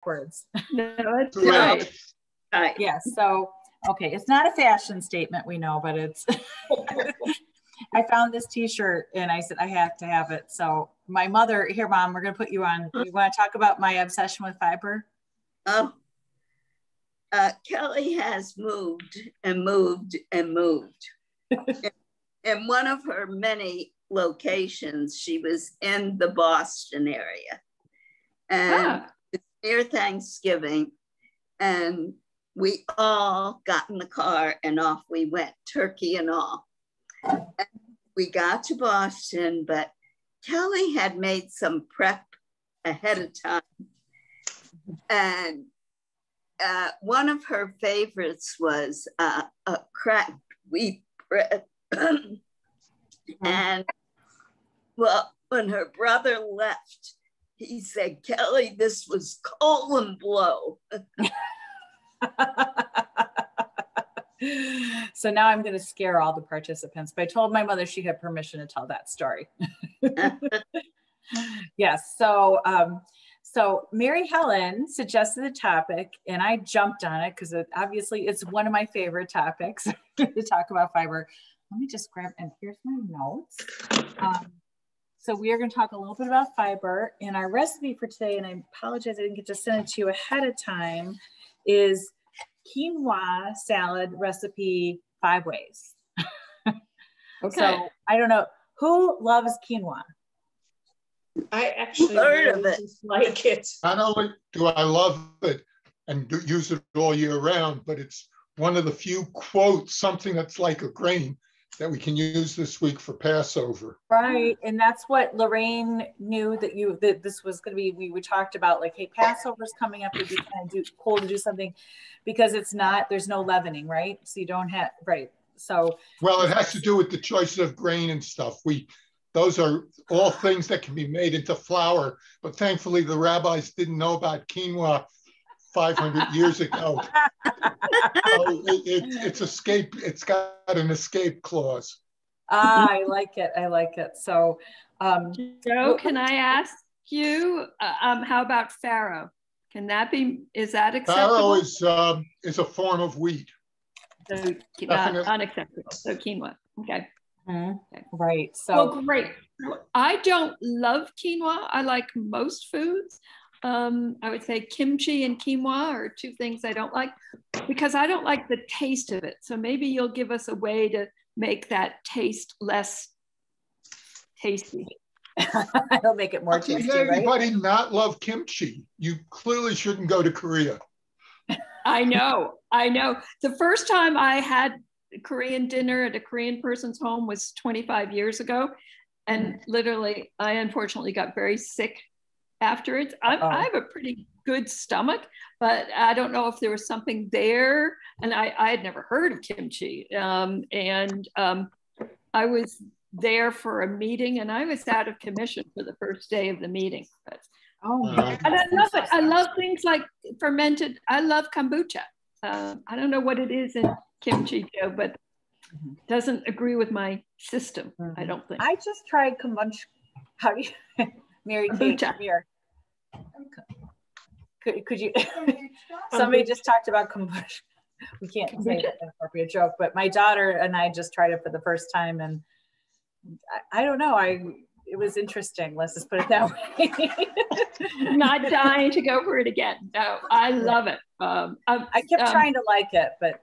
backwards. No, it's Right. right. Yes. So, okay. It's not a fashion statement, we know, but it's, I found this t-shirt and I said, I have to have it. So my mother, here, Mom, we're going to put you on. You want to talk about my obsession with fiber? Kelly has moved and moved and moved. In one of her many locations, she was in the Boston area. And it's near Thanksgiving. And we all got in the car and off we went, turkey and all. And we got to Boston, but Kelly had made some prep ahead of time. And one of her favorites was a cracked wheat bread. And well, when her brother left, he said, Kelly, this was colon blow. So now I'm going to scare all the participants, but I told my mother she had permission to tell that story. Yes. So, so Mary Helen suggested the topic and I jumped on it because obviously it's one of my favorite topics to talk about fiber. Let me just grab, and here's my notes. So we are going to talk a little bit about fiber, and our recipe for today, and I apologize I didn't get to send it to you ahead of time, is quinoa salad recipe 5 ways. Okay. So I don't know, who loves quinoa? I actually heard of really it. dislike it. Not only do I love it and use it all year round, but it's one of the few quotes, something that's like a grain that we can use this week for Passover. Right, and that's what Lorraine knew that this was going to be. We talked about like, hey, Passover's coming up. It'd be kind of cool to do something because it's not. There's no leavening, right? So you don't have right. So well, it has to do with the choice of grain and stuff. Those are all things that can be made into flour, but thankfully the rabbis didn't know about quinoa 500 years ago. So it's escape. It's got an escape clause. I like it. I like it. So, Joe, can I ask you, how about farro? Can that be? Is that acceptable? Farro is a form of wheat. So unacceptable. So quinoa. Okay. Mm-hmm. Okay. Right. So well, great. I don't love quinoa. I like most foods. I would say kimchi and quinoa are 2 things I don't like because I don't like the taste of it. So maybe you'll give us a way to make that taste less tasty. It'll make it more tasty, right? Anybody not love kimchi? You clearly shouldn't go to Korea. I know. The first time I had Korean dinner at a Korean person's home was 25 years ago. And literally, I unfortunately got very sick afterwards. I have a pretty good stomach, but I don't know if there was something there. And I had never heard of kimchi. I was there for a meeting and I was out of commission for the first day of the meeting. But, and I love it. I love things like fermented. I love kombucha. I don't know what it is in kimchi, Joe, but it doesn't agree with my system, I don't think. I just tried kombucha. How do you, Mary Kate, come here. Could you, somebody just talked about kombucha. We can't say that's an appropriate joke, but my daughter and I just tried it for the first time and I don't know, it was interesting. Let's just put it that way. Not dying to go for it again. No, I love it. I kept trying to like it, but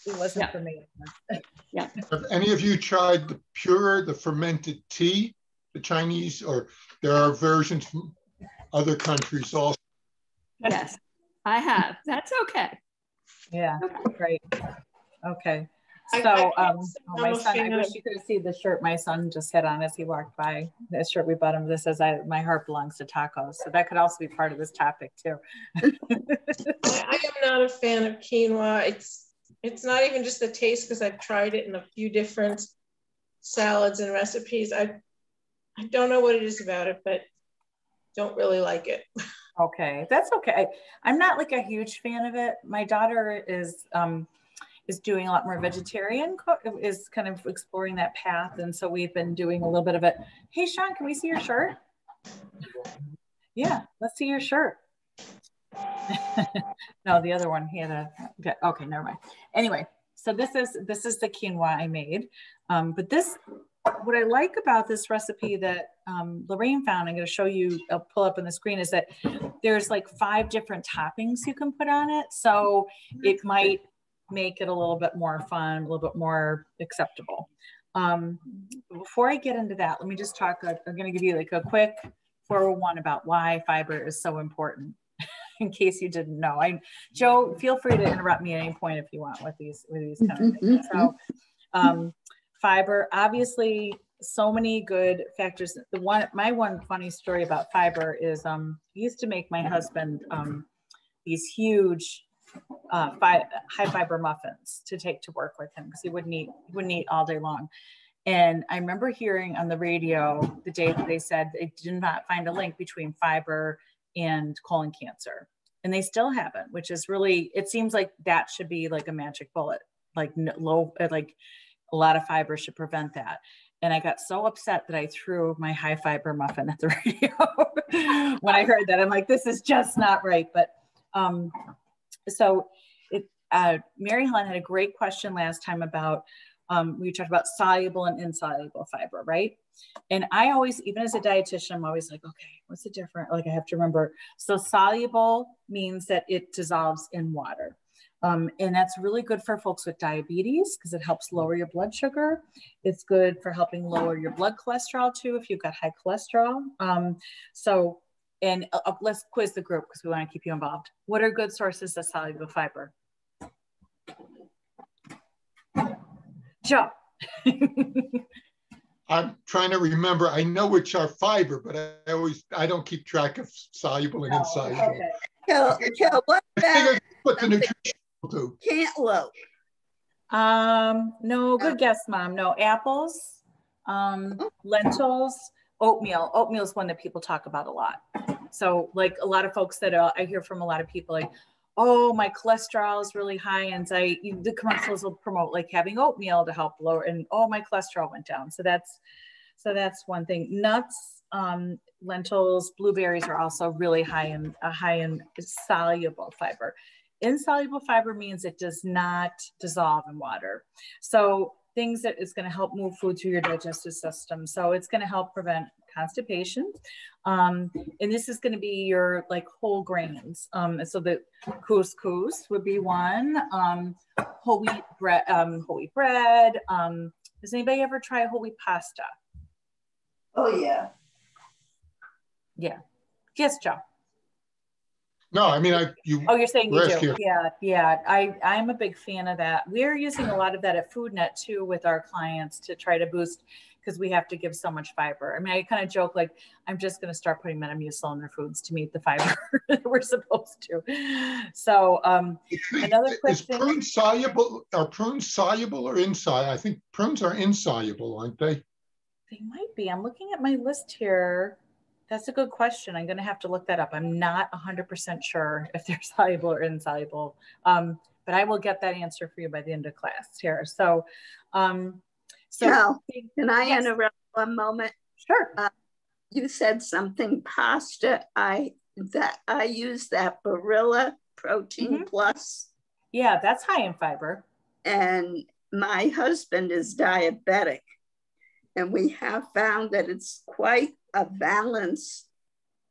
it wasn't for me. Yeah. Have any of you tried the fermented tea, the Chinese, or there are versions from other countries also? Yes, I have. That's okay. Yeah, great. Okay. So my son, I wish you could have seen the shirt my son just had on as he walked by. The shirt we bought him, this says, my heart belongs to tacos. So that could also be part of this topic too. I am not a fan of quinoa. It's not even just the taste because I've tried it in a few different salads and recipes. I don't know what it is about it, but don't really like it. Okay, that's okay. I'm not like a huge fan of it. My daughter is doing a lot more vegetarian, is kind of exploring that path. And so we've been doing a little bit of it. Hey, Sean, can we see your shirt? Yeah, let's see your shirt. No, the other one, he had a, okay, never mind. Anyway, so this is the quinoa I made. But this, what I like about this recipe that Lorraine found, I'm going to show you, I'll pull up on the screen, is that there's like 5 different toppings you can put on it. So it might make it a little bit more fun, a little bit more acceptable. Before I get into that, let me just talk, I'm going to give you like a quick 401 about why fiber is so important, in case you didn't know. Joe, feel free to interrupt me at any point if you want with these kind of things. So fiber, obviously, so many good factors. My one funny story about fiber is I used to make my husband these huge high fiber muffins to take to work with him, because he wouldn't eat all day long. And I remember hearing on the radio the day that they said they did not find a link between fiber and colon cancer, and they still haven't, which is really, it seems like that should be like a magic bullet, like like a lot of fiber should prevent that. And I got so upset that I threw my high fiber muffin at the radio when I heard that. I'm like, this is just not right. But Mary Helen had a great question last time about, we talked about soluble and insoluble fiber, right? And I always, even as a dietitian, I'm always like, okay, what's the difference? Like I have to remember. So soluble means that it dissolves in water. And that's really good for folks with diabetes because it helps lower your blood sugar. It's good for helping lower your blood cholesterol too, if you've got high cholesterol. Let's quiz the group because we want to keep you involved. What are good sources of soluble fiber? Joe. I'm trying to remember. I know which are fiber, but I don't keep track of soluble and insoluble. Okay. Kel, what about what the nutrition will do? cantaloupe? No, good guess, Mom. No, apples, lentils, oatmeal. Oatmeal is one that people talk about a lot. So like a lot of folks that I hear from a lot of people like, oh, my cholesterol is really high. And the commercials will promote like having oatmeal to help lower, and oh, my cholesterol went down. So that's one thing. Nuts, lentils, blueberries are also really high in soluble fiber. Insoluble fiber means it does not dissolve in water. So things that is going to help move food through your digestive system. So it's going to help prevent constipation. And this is going to be your like whole grains. So the couscous would be one, whole wheat bread. Does anybody ever try whole wheat pasta? Oh yeah. Yeah. Yes, Joe. No, I mean, you're saying you do. Here. Yeah. I'm a big fan of that. We're using a lot of that at FoodNet too with our clients to try to boost, because we have to give so much fiber. I mean, I kind of joke like, I'm just going to start putting Metamucil in their foods to meet the fiber that we're supposed to. So another question. Is prunes soluble? Are prunes soluble or insoluble? I think prunes are insoluble, aren't they? They might be. I'm looking at my list here. That's a good question. I'm going to have to look that up. I'm not 100% sure if they're soluble or insoluble, but I will get that answer for you by the end of class here. So, Cal, can I interrupt one moment? Sure. You said something pasta. I use that Barilla Protein Plus. Yeah, that's high in fiber. And my husband is diabetic, and we have found that it's quite a balance.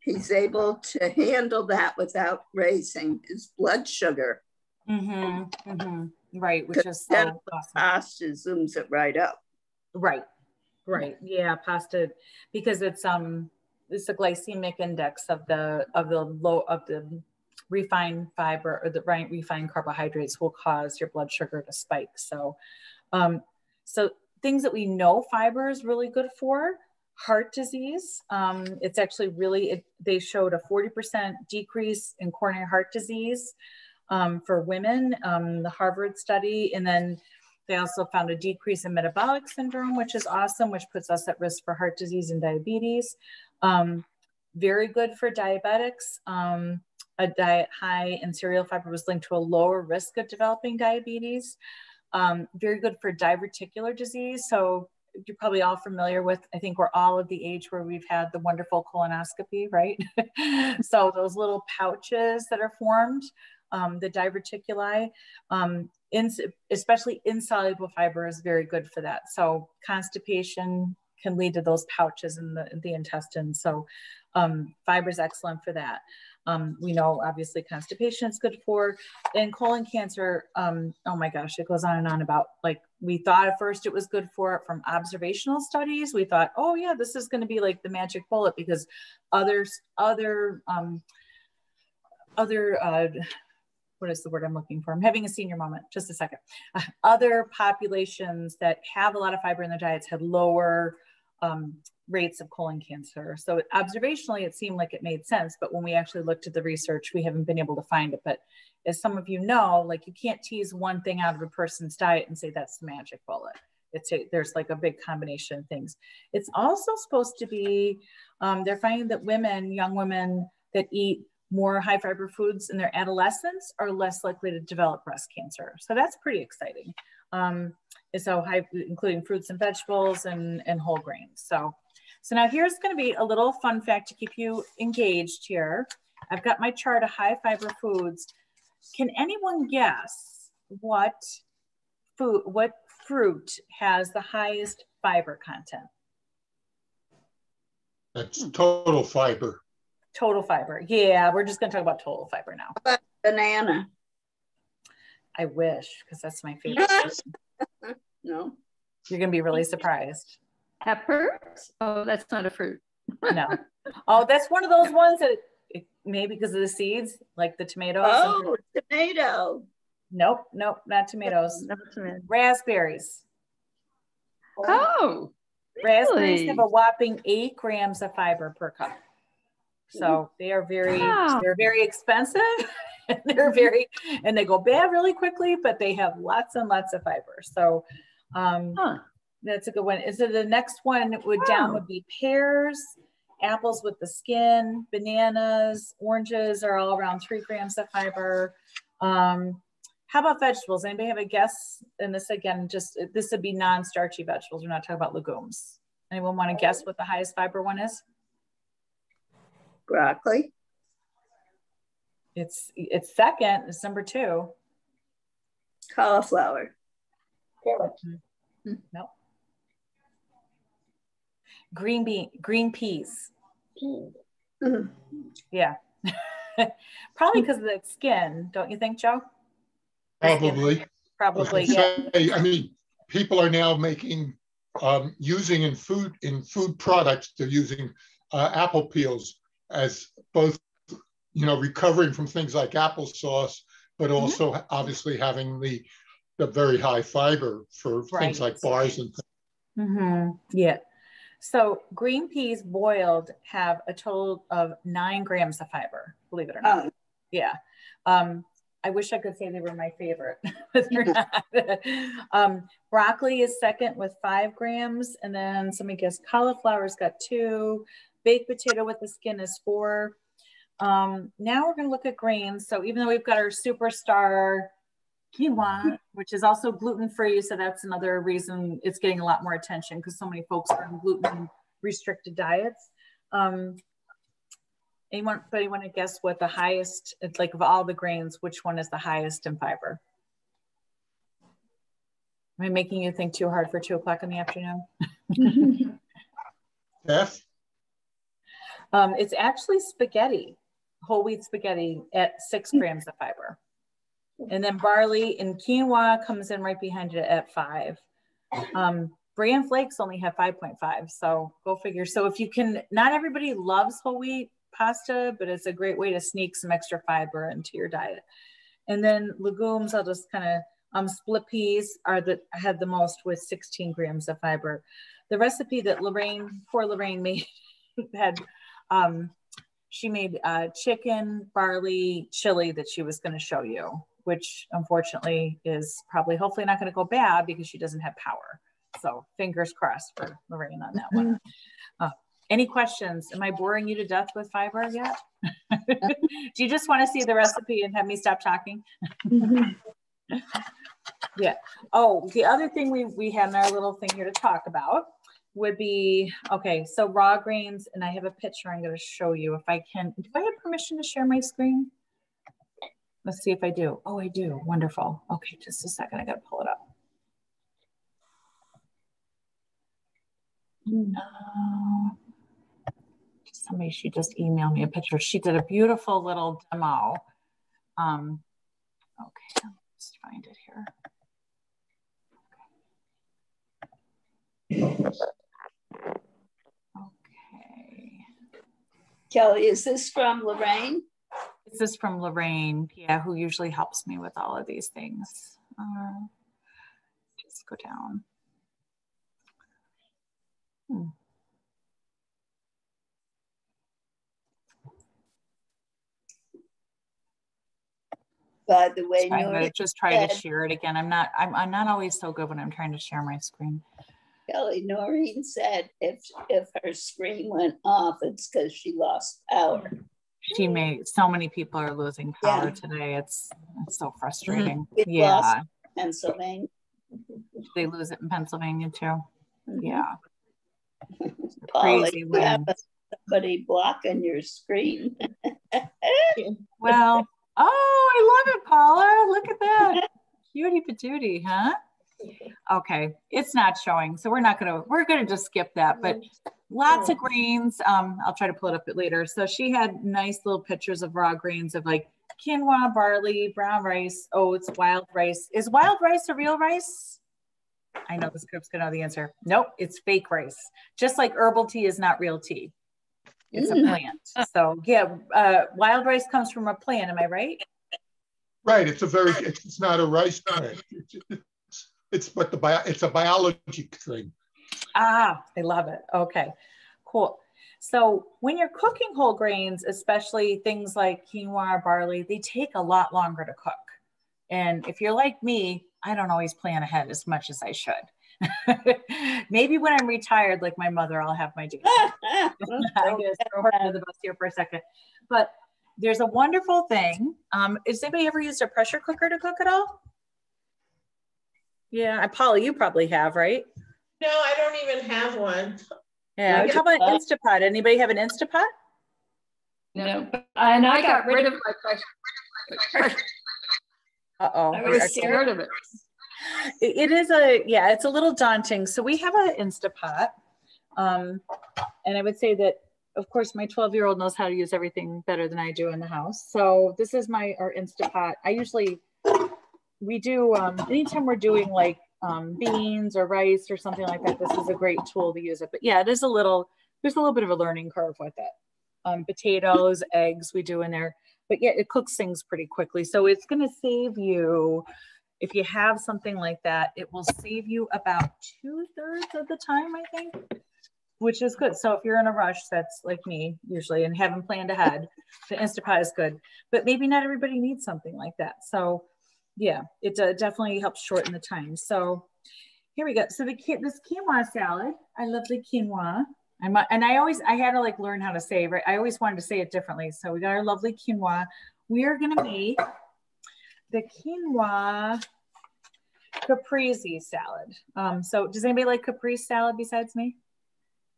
He's able to handle that without raising his blood sugar. Right, which is so awesome. Pasta zooms it right up. Right. Yeah, pasta, because it's the glycemic index of the refined fiber or the refined carbohydrates will cause your blood sugar to spike. So, so things that we know fiber is really good for. Heart disease. It's actually they showed a 40% decrease in coronary heart disease for women, the Harvard study. And then they also found a decrease in metabolic syndrome, which is awesome, which puts us at risk for heart disease and diabetes. Very good for diabetics. A diet high in cereal fiber was linked to a lower risk of developing diabetes. Very good for diverticular disease. So you're probably all familiar with, I think we're all of the age where we've had the wonderful colonoscopy, right? So those little pouches that are formed, the diverticuli, especially insoluble fiber is very good for that. So constipation can lead to those pouches in the intestine. So fiber is excellent for that. We know obviously constipation is good for, and colon cancer, oh my gosh, it goes on and on about, like, we thought at first it was good for it from observational studies. We thought, oh yeah, this is going to be like the magic bullet, because other what is the word I'm looking for? I'm having a senior moment, just a second. Other populations that have a lot of fiber in their diets had lower rates of colon cancer. So observationally, it seemed like it made sense, but when we actually looked at the research, we haven't been able to find it. But as some of you know, like, you can't tease one thing out of a person's diet and say that's the magic bullet. There's like a big combination of things. It's also supposed to be, they're finding that young women that eat more high fiber foods in their adolescence are less likely to develop breast cancer. So that's pretty exciting. Including fruits and vegetables and whole grains. So now here's going to be a little fun fact to keep you engaged here. I've got my chart of high fiber foods. Can anyone guess what fruit has the highest fiber content? That's total fiber. Total fiber. Yeah, we're just going to talk about total fiber now. How about banana? I wish, because that's my favorite. No. You're going to be really surprised. Peppers? Oh, that's not a fruit. No. Oh, that's one of those ones that maybe because of the seeds, like the tomatoes. Oh, tomato. Nope, not tomatoes. Raspberries. Oh, Raspberries really? have a whopping 8 grams of fiber per cup. So they are they're very expensive. And they go bad really quickly, but they have lots and lots of fiber. So that's a good one. So the next one would be pears, apples with the skin, bananas, oranges are all around 3 grams of fiber. How about vegetables? Anybody have a guess? And this again, this would be non-starchy vegetables. We're not talking about legumes. Anyone want to guess what the highest fiber one is? Broccoli. It's second. It's number 2. Cauliflower. No. Green peas. Mm-hmm. Yeah. Probably because of the skin, don't you think, Joe? Probably. Probably, yeah. I mean, people are now making, using in food products, they're using apple peels as both, recovering from things like applesauce, but also obviously having the very high fiber for things like bars and things. Yeah. So green peas boiled have a total of 9 grams of fiber, believe it or not. Yeah. I wish I could say they were my favorite, but they're not. Broccoli is second with 5 grams. And then somebody guessed cauliflower's got 2. Baked potato with the skin is 4. Now we're going to look at grains. So even though we've got our superstar quinoa, which is also gluten-free, so that's another reason it's getting a lot more attention, because so many folks are on gluten-restricted diets. Anybody want to guess what the highest, like of all the grains, which one is the highest in fiber? Am I making you think too hard for 2 o'clock in the afternoon? Yes. It's actually spaghetti, whole wheat spaghetti at 6 grams of fiber. And then barley and quinoa comes in right behind it at 5. Bran flakes only have 5.5, so go figure. So if you can, not everybody loves whole wheat pasta, but it's a great way to sneak some extra fiber into your diet. And then legumes, I'll just kind of, split peas have the most with 16 grams of fiber. The recipe that poor Lorraine made had, she made chicken, barley, chili that she was going to show you, which unfortunately is hopefully not going to go bad because she doesn't have power. So fingers crossed for Lorraine on that one. Any questions? Am I boring you to death with fiber yet? Do you just want to see the recipe and have me stop talking? Yeah. Oh, the other thing we had in our little thing here to talk about would be, okay, so raw grains, and I have a picture I'm going to show you if I can. Do I have permission to share my screen? Let's see if I do. Oh, I do. Wonderful. Okay, just a second. I got to pull it up. Somebody, she just emailed me a picture. She did a beautiful little demo. Okay, let's find it here. Okay. Kelly, is this from Lorraine? This is from Lorraine, yeah, who usually helps me with all of these things. Just go down. By the way, I'm going to just try to share it again. I'm not always so good when I'm trying to share my screen. Kelly, Noreen said if her screen went off, it's because she lost power. She may, so many people are losing power today. It's so frustrating. We lost Pennsylvania. They lose it in Pennsylvania too. Yeah. Paula, you have somebody blocking your screen. Well, oh, I love it, Paula. Look at that. Cutie patootie, huh? Okay, it's not showing, so we're gonna just skip that, but lots of greens. I'll try to pull it up later. So she had nice little pictures of raw greens of like quinoa, barley, brown rice, oats, wild rice. Is wild rice a real rice? I know this group's gonna know the answer. Nope, it's fake rice. Just like herbal tea is not real tea. It's a plant. So yeah, wild rice comes from a plant, am I right? Right, it's not a rice plant. It's a biology thing. Ah, I love it. Okay, cool. So when you're cooking whole grains, especially things like quinoa or barley, they take a lot longer to cook. And if you're like me, I don't always plan ahead as much as I should. Maybe when I'm retired, like my mother, I'll have my day. I'm going to throw her under the bus here for a second. But there's a wonderful thing. Has anybody ever used a pressure cooker to cook at all? Yeah, Paula, you probably have, right? No, I don't even have one. Yeah, how about Instapot? Anybody have an Instapot? No, and I got rid of my pressure. Uh-oh. I was scared of it. It is it's a little daunting. So we have an Instapot. And I would say that, of course, my 12-year-old knows how to use everything better than I do in the house. So this is our Instapot. We do, anytime we're doing like beans or rice or something like that, this is a great tool to use it. But yeah, there's a little bit of a learning curve with it. Potatoes, eggs, we do in there. But yeah, it cooks things pretty quickly. So it's going to save you, if you have something like that, it will save you about 2/3 of the time, I think, which is good. So if you're in a rush, that's like me usually, and haven't planned ahead, the Instapot is good. But maybe not everybody needs something like that. So yeah, it definitely helps shorten the time. So here we go. So this quinoa salad, I love the quinoa. I had to like learn how to say it, right? I always wanted to say it differently. So we got our lovely quinoa. We are going to make the quinoa caprese salad. So does anybody like caprese salad besides me?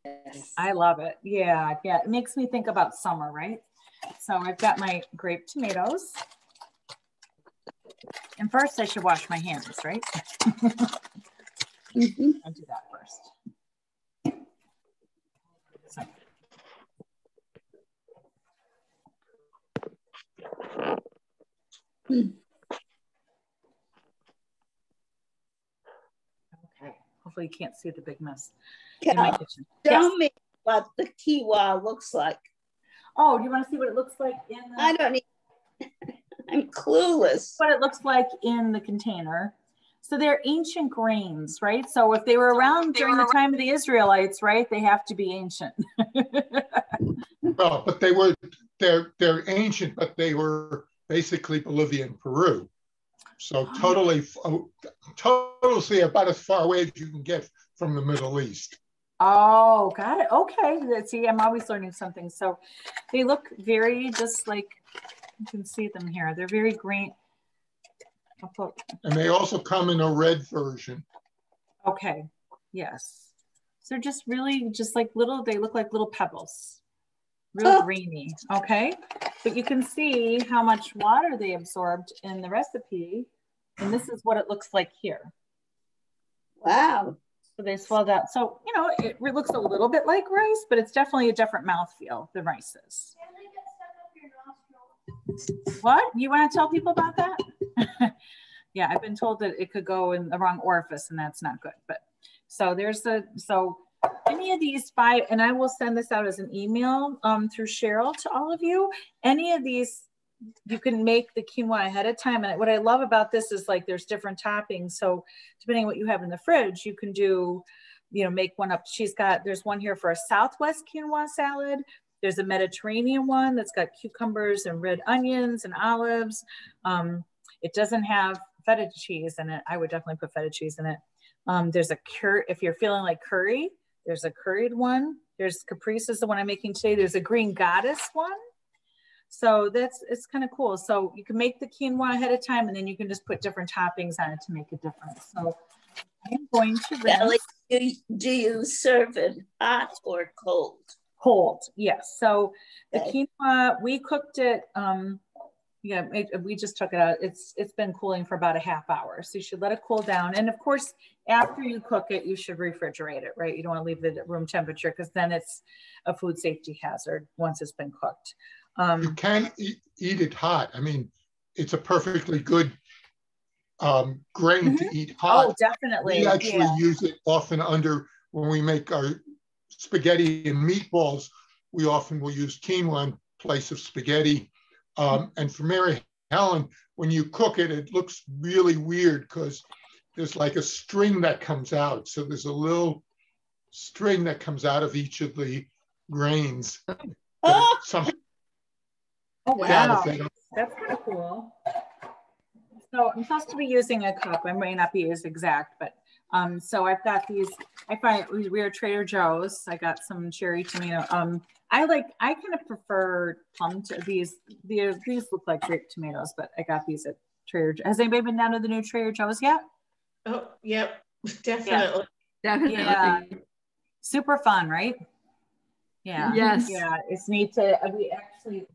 Yes. I love it. Yeah. It makes me think about summer, right? So I've got my grape tomatoes. And first I should wash my hands, right? I'll do that first. So. Okay, hopefully you can't see the big mess in my kitchen. Tell me what the quinoa looks like. Oh, do you want to see what it looks like in the... I don't even, I'm clueless. What it looks like in the container. So they're ancient grains, right? So if they were around during the time of the Israelites, right, they have to be ancient. Well, but they're ancient, but they were basically Bolivian Peru. So totally about as far away as you can get from the Middle East. Oh, got it. Okay. See, I'm always learning something. So they look very just like, you can see them here. They're very green. And they also come in a red version. Okay, yes. So just really just like little, they look like little pebbles, real greeny, okay? But you can see how much water they absorbed in the recipe. And this is what it looks like here. Wow. So they swelled out. So, you know, it looks a little bit like rice, but it's definitely a different mouthfeel than rice is. What? You want to tell people about that? Yeah, I've been told that it could go in the wrong orifice and that's not good. But so there's so any of these 5, and I will send this out as an email through Cheryl to all of you. Any of these, you can make the quinoa ahead of time. And what I love about this is like there's different toppings. So depending on what you have in the fridge, you can do, you know, make one up. There's one here for a Southwest quinoa salad. There's a Mediterranean one that's got cucumbers and red onions and olives. It doesn't have feta cheese in it. I would definitely put feta cheese in it. There's a curry, if you're feeling like curry, there's a curried one. There's caprese is the one I'm making today. There's a green goddess one. So it's kind of cool. So you can make the quinoa ahead of time and then you can just put different toppings on it to make a difference. So I'm going to rinse. Do you serve it hot or cold? Cold, yes. So the quinoa, we cooked it, yeah, we just took it out. It's been cooling for about a half hour. So you should let it cool down. And of course, after you cook it, you should refrigerate it, right? You don't want to leave it at room temperature because then it's a food safety hazard once it's been cooked. You can eat it hot. I mean, it's a perfectly good grain to eat hot. Oh, definitely. We actually use it often when we make our spaghetti and meatballs, we often will use quinoa in place of spaghetti. And for Mary Helen, when you cook it, it looks really weird because there's like a string that comes out. So there's a little string that comes out of each of the grains. Oh, wow. That's kind of cool. So I'm supposed to be using a cup. I may not be as exact, but so I've got these, I find we are Trader Joe's. I got some cherry tomato. I kind of prefer plum to these look like grape tomatoes, but I got these at Trader Joe's. Has anybody been down to the new Trader Joe's yet? Oh, yep, definitely. Yeah. Definitely. Yeah. Super fun, right? Yeah. Yes. Yeah, it's neat to, we actually,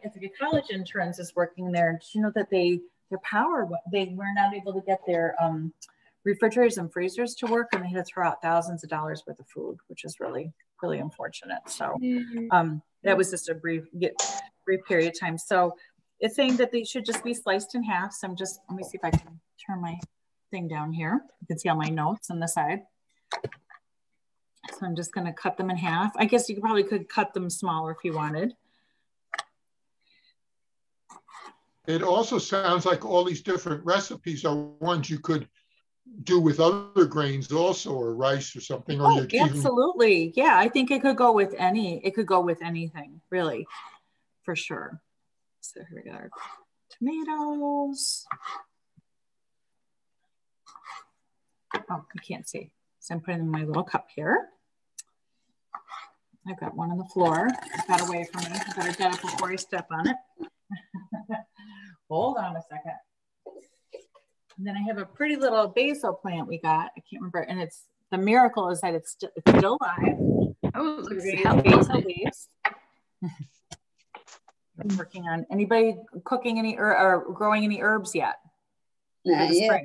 it's like a college interns is working there. Did you know that they were not able to get their refrigerators and freezers to work, and they had to throw out thousands of dollars worth of food, which is really, really unfortunate. So that was just a brief period of time. So it's saying that they should just be sliced in half. So let me see if I can turn my thing down here. You can see all my notes on the side. So I'm just going to cut them in half. I guess you probably could cut them smaller if you wanted. It also sounds like all these different recipes are ones you could do with other grains also, or rice or something. Or absolutely. Yeah, I think it could go with anything, really, for sure. So here we got our tomatoes. Oh, you can't see. So I'm putting in my little cup here. I've got one on the floor. It got away from me. I better get it before I step on it. Hold on a second. And then I have a pretty little basil plant we got. I can't remember. And the miracle is that it's still alive. Oh, so we're gonna use basil leaves. I'm working on anybody cooking any or growing any herbs yet? Not yet.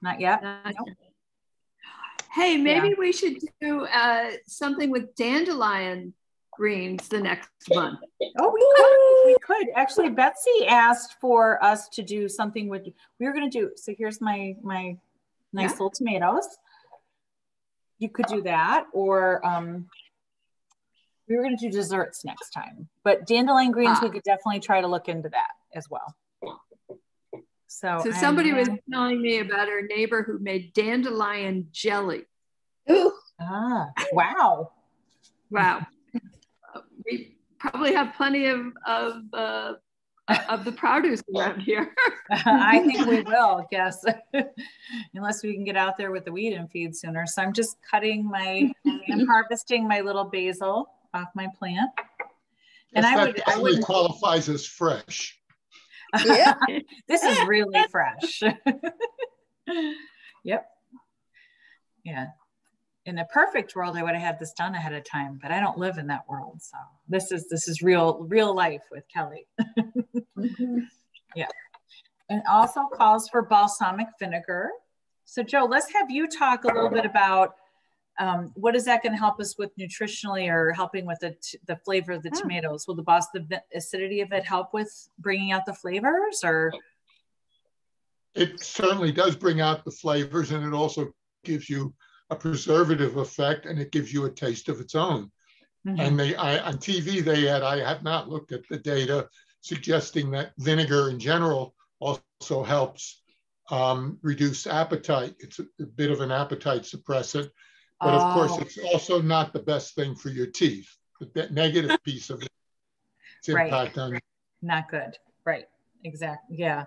Not yet? Nope. Hey, maybe we should do something with dandelion greens the next month. Oh, we could. Actually, Betsy asked for us to do something with, we were going to do, so here's my nice little tomatoes. You could do that, or we were going to do desserts next time, but dandelion greens, we could definitely try to look into that as well. So somebody was telling me about her neighbor who made dandelion jelly. Ooh. Ah, wow. Wow. We probably have plenty of the produce around here. I think we will, yes. Unless we can get out there with the weed and feed sooner. So I'm just I'm harvesting my little basil off my plant. And I would qualifies as fresh. Yeah. This is really fresh. Yep. Yeah. In a perfect world, I would have had this done ahead of time, but I don't live in that world. So this is real life with Kelly. Mm-hmm. Yeah. And also calls for balsamic vinegar. So Joe, let's have you talk a little bit about what is that going to help us with nutritionally, or helping with the flavor of the tomatoes? Will the acidity of it help with bringing out the flavors, or? It certainly does bring out the flavors, and it also gives you a preservative effect, and it gives you a taste of its own. Mm-hmm. And on TV, I have not looked at the data suggesting that vinegar in general also helps reduce appetite. It's a bit of an appetite suppressant, but of course, it's also not the best thing for your teeth. The negative piece of it, its impact on. Not good. Right. Exactly. Yeah.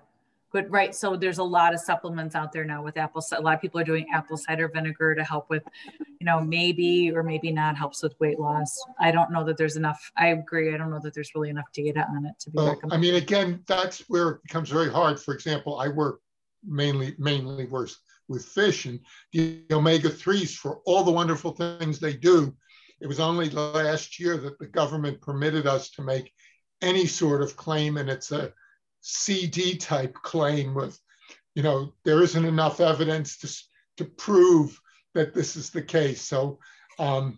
Good. Right. So there's a lot of supplements out there now with a lot of people are doing apple cider vinegar to help with, maybe or maybe not helps with weight loss. I don't know that there's enough. I agree. I don't know that there's really enough data on it to be recommended. I mean, again, that's where it becomes very hard. For example, I work mainly with fish, and the omega-3s, for all the wonderful things they do. It was only last year that the government permitted us to make any sort of claim, and it's a CD type claim with, there isn't enough evidence to prove that this is the case. So, the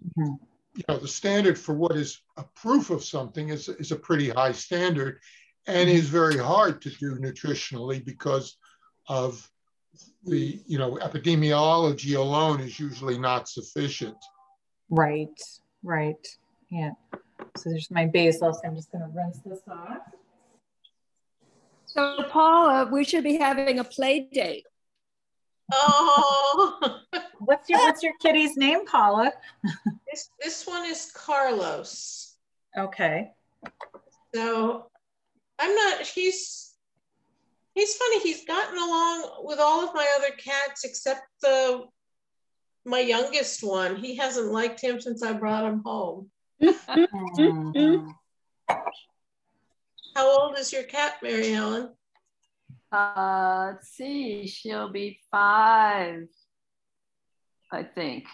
standard for what is a proof of something is a pretty high standard, and is very hard to do nutritionally because of the, epidemiology alone is usually not sufficient. Right. Yeah. So there's my basil. So I'm just going to rinse this off. So Paula, we should be having a play date. Oh. What's your kitty's name, Paula? This one is Carlos. Okay. So he's funny. He's gotten along with all of my other cats except my youngest one. He hasn't liked him since I brought him home. How old is your cat, Mary Helen? Let's see, she'll be 5, I think.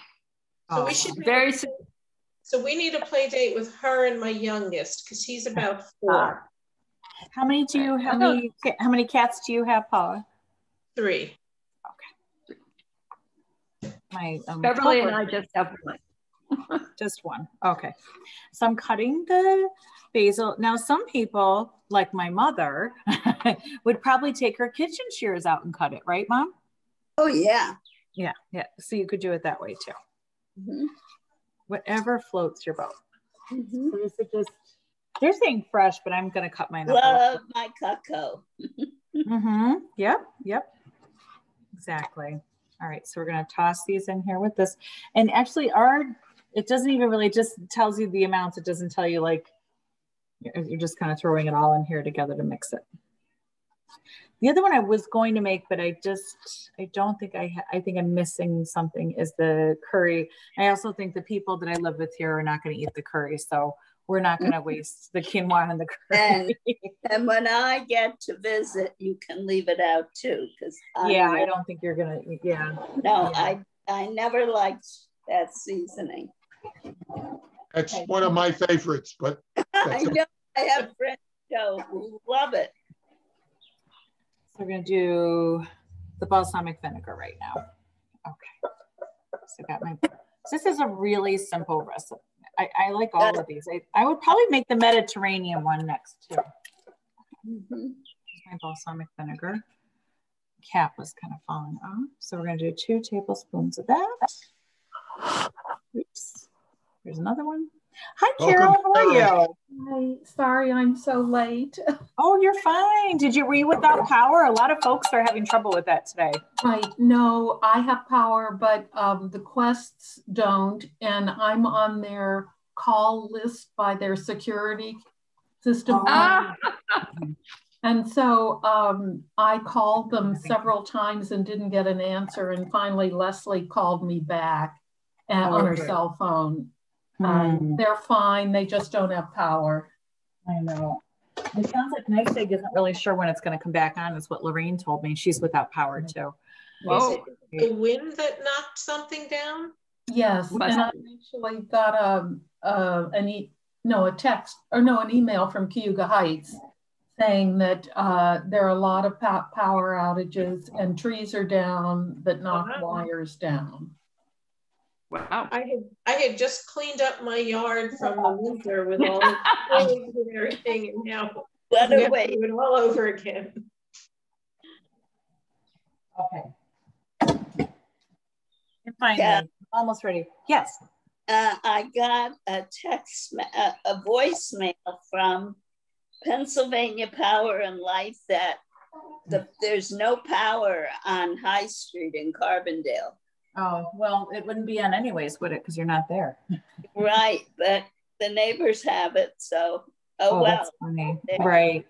So we should very soon. So we need a play date with her and my youngest because he's about 4. How many cats do you have, Paula? 3. Okay. Beverly and I just have 1. Just 1. Okay. So I'm cutting the basil. Now, some people, like my mother, would probably take her kitchen shears out and cut it, right, Mom? Oh, yeah. Yeah. So you could do it that way too. Mm-hmm. Whatever floats your boat. Mm-hmm. So you could they're saying fresh, but I'm going to cut mine up. Love my Cutco. Mm-hmm. Yep. Exactly. All right. So we're going to toss these in here with this. And actually it doesn't even really, just tells you the amounts. It doesn't tell you you're just kind of throwing it all in here together to mix it. The other one I was going to make, but I don't think I think I'm missing something, is the curry. I also think the people that I live with here are not going to eat the curry. So we're not going to waste the quinoa and the curry. And when I get to visit, you can leave it out too. I don't think you're going to, No, yeah. I never liked that seasoning. That's one of my favorites, but I know I have friends who love it. So we're going to do the balsamic vinegar right now. Okay. So this is a really simple recipe. I like all of these. I would probably make the Mediterranean one next too. Mm-hmm. My balsamic vinegar cap was kind of falling off. So we're going to do 2 tablespoons of that. Oops. Here's another one. Hi, Carol. How are you? Hi. Sorry, I'm so late. Oh, you're fine. Were you without power? A lot of folks are having trouble with that today. Right. No, I have power, but the Quests don't. And I'm on their call list by their security system. And so I called them several times and didn't get an answer. And finally, Leslie called me back on her cell phone. They're fine. They just don't have power. I know. It sounds like NYSEG isn't really sure when it's going to come back on, is what Lorraine told me. She's without power too. Is it the wind that knocked something down? Yes, and I actually got an email from Cayuga Heights saying that there are a lot of power outages and trees are down that knock wires down. Wow. I had just cleaned up my yard from the winter with all the trees and everything, and now we have to do it all over again. Okay. Finally, almost ready. Yes. I got a a voicemail from Pennsylvania Power and Light that there's no power on High Street in Carbondale. Oh, well, it wouldn't be on anyways, would it? Because you're not there. Right, but the neighbors have it, so, well. That's funny. Right.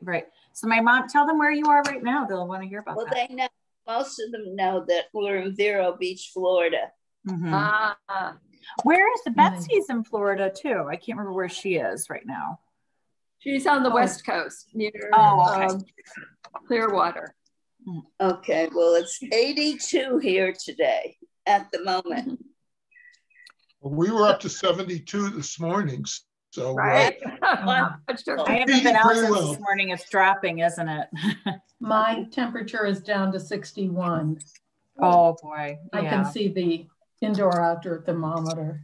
So my mom, tell them where you are right now. They'll want to hear about that. Well, they know, most of them know that we're in Vero Beach, Florida. Mm-hmm. Where is Betsy's in Florida too? I can't remember where she is right now. She's on the West Coast near Clearwater. Okay, well, it's 82 here today at the moment. We were up to 72 this morning. So right. I haven't been out since this morning. It's dropping, isn't it? My temperature is down to 61. Oh boy. I can see the indoor-outdoor thermometer.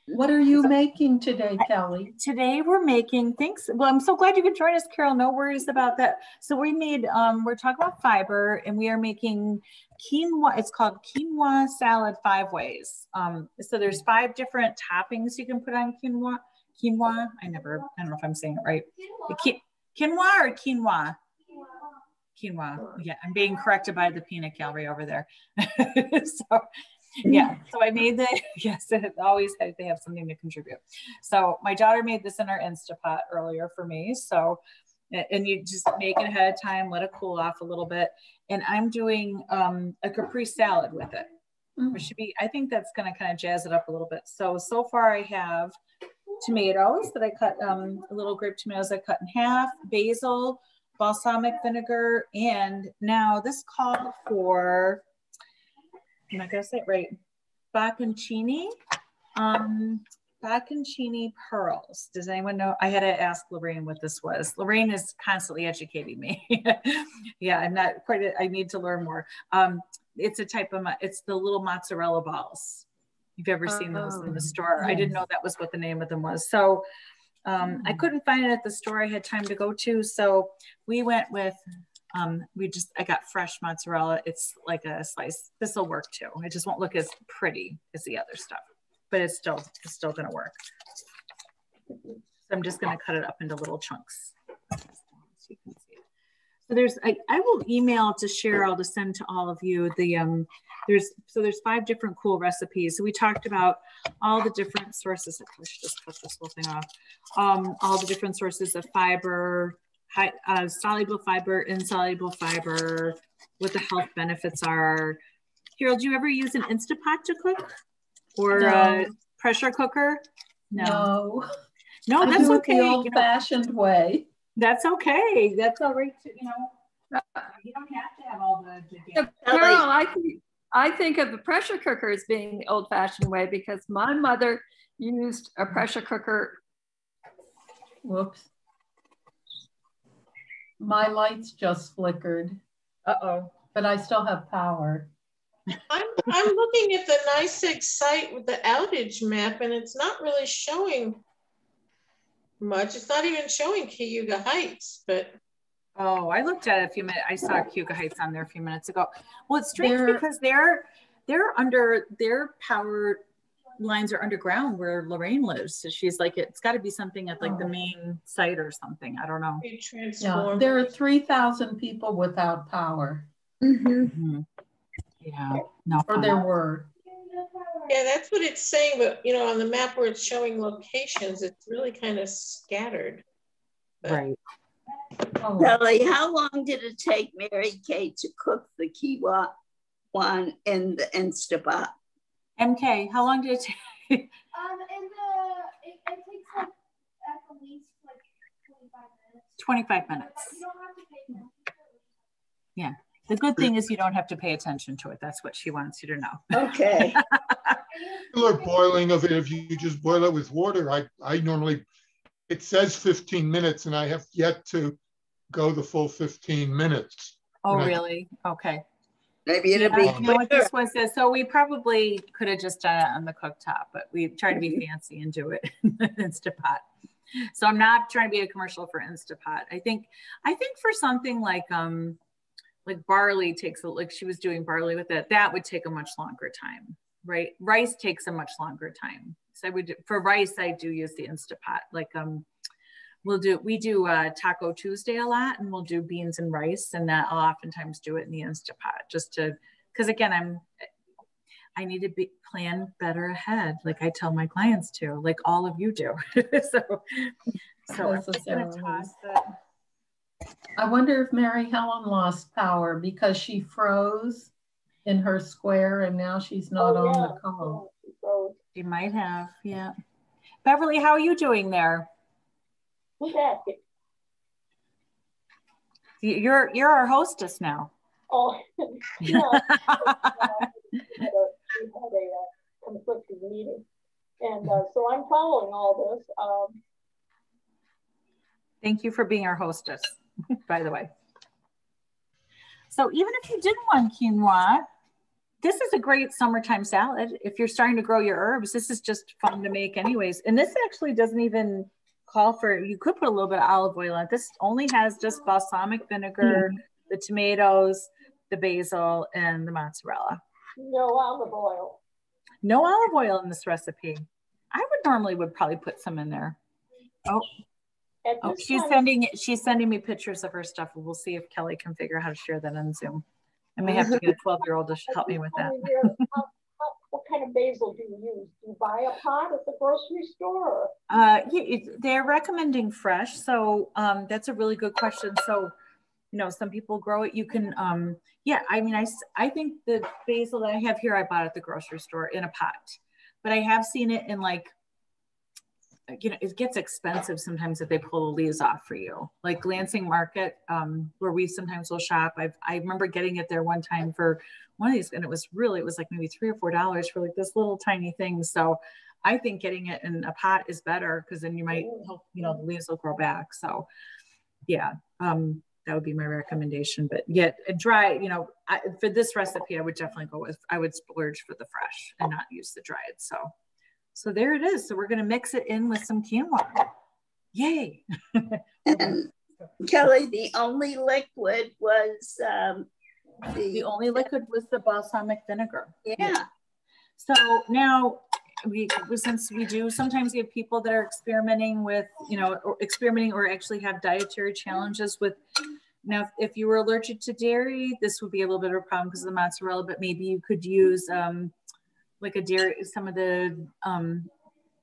What are you making today, Kelly? Today we're making things. Well, I'm so glad you could join us, Carol. No worries about that. So we made, we're talking about fiber, and we are making quinoa. It's called quinoa salad 5 ways. So there's 5 different toppings you can put on quinoa. Quinoa. I don't know if I'm saying it right. Quinoa or quinoa? Quinoa. Yeah, I'm being corrected by the peanut gallery over there. So I made yes, always they have something to contribute. So my daughter made this in her Instapot earlier for me. So, and you just make it ahead of time, let it cool off a little bit. And I'm doing a Capri salad with it, which should be, I think that's going to kind of jazz it up a little bit. So far I have tomatoes that I cut, little grape tomatoes I cut in half, basil, balsamic vinegar, and now this called for, I'm not gonna say it right, bocconcini, bocconcini pearls. Does anyone know? I had to ask Lorraine what this was. Lorraine is constantly educating me. Yeah, I'm not quite, I need to learn more. It's a type of, it's the little mozzarella balls. You've ever seen those in the store? Yes. I didn't know that was what the name of them was. So I couldn't find it at the store I had time to go to. So we went with, I got fresh mozzarella. It's like a slice. This will work too. It just won't look as pretty as the other stuff, but it's still going to work. So I'm just going to cut it up into little chunks. So you can see it. So there's, I will email to Cheryl to send to all of you the, there's 5 different cool recipes. So we talked about all the different sources. I should just cut this whole thing off. All the different sources of fiber, soluble fiber, insoluble fiber, what the health benefits are. Carol, do you ever use an Instapot to cook or a pressure cooker? No, that's do it okay. The old-fashioned way. That's okay. That's all right. You don't have to have all the Carol, I think of the pressure cooker as being the old-fashioned way because my mother used a pressure cooker. Whoops. My lights just flickered. Uh-oh. But I still have power. I'm looking at the NYSEG site with the outage map, and it's not really showing much. It's not even showing Cayuga Heights, but. Oh, I looked at it a few minutes. I saw Cayuga Heights on there a few minutes ago. Well, it's strange because they're under, their power lines are underground where Lorraine lives. So she's like, it's got to be something at like the main site or something. I don't know. Yeah, there are 3,000 people without power. Yeah, no. Or there were. Yeah, that's what it's saying. But on the map where it's showing locations, it's really kind of scattered. But. Right. Kelly, how long did it take Mary Kay to cook the quinoa one in the Instapot? MK, how long did it take? It takes like at the least like 25 minutes. 25 minutes. Yeah. The good thing is you don't have to pay attention to it. That's what she wants you to know. Okay. Regular boiling of it, if you just boil it with water, I normally, it says 15 minutes and I have yet to go the full 15 minutes. Oh, really? Okay. Maybe it'll be you know what this was? So we probably could have just done it on the cooktop, but we try to be fancy and do it in Instapot. So I'm not trying to be a commercial for Instapot. I think for something like barley takes, like she was doing barley with it, that would take a much longer time, right? Rice takes a much longer time. So for rice, I do use the Instapot. Like we do Taco Tuesday a lot, and we'll do beans and rice, and I'll oftentimes do it in the Instapot just to, because again, I need to plan better ahead, like I tell my clients to, like all of you do. so I'm just gonna toss it. I wonder if Mary Helen lost power because she froze in her square and now she's not on the call. She might have, yeah. Beverly, how are you doing there? Who's asking? You're our hostess now. Oh, yeah. We had a conflicting meeting, and so I'm following all this. Thank you for being our hostess, by the way. So even if you didn't want quinoa, this is a great summertime salad. If you're starting to grow your herbs, this is just fun to make anyways. And this actually doesn't even call for, you could put a little bit of olive oil on it. This only has just balsamic vinegar, the tomatoes, the basil, and the mozzarella. No olive oil. No olive oil in this recipe. I would probably put some in there. Oh, she's sending me pictures of her stuff. We'll see if Kelly can figure out how to share that on Zoom. I may have to get a 12-year-old to help me with that. What kind of basil do you use? Do you buy a pot at the grocery store? They're recommending fresh. So that's a really good question. So, you know, some people grow it. You can, I think the basil that I have here, I bought at the grocery store in a pot. But I have seen it in like, you know, it gets expensive sometimes if they pull the leaves off for you. Like Lansing Market, where we sometimes will shop. I remember getting it there one time for one of these, and it was like maybe $3 or $4 for like this little tiny thing. So I think getting it in a pot is better because then you might help, you know, the leaves will grow back. So yeah, that would be my recommendation. But yet dry, you know, for this recipe, I would definitely I would splurge for the fresh and not use the dried. So there it is. So we're going to mix it in with some quinoa. Yay. And Kelly, the only liquid was the only liquid was the balsamic vinegar. Yeah. So now since we do sometimes have people that are experimenting with, you know, or actually have dietary challenges with. Now, if you were allergic to dairy, this would be a little bit of a problem because of the mozzarella, but maybe you could use like a dairy, some of the,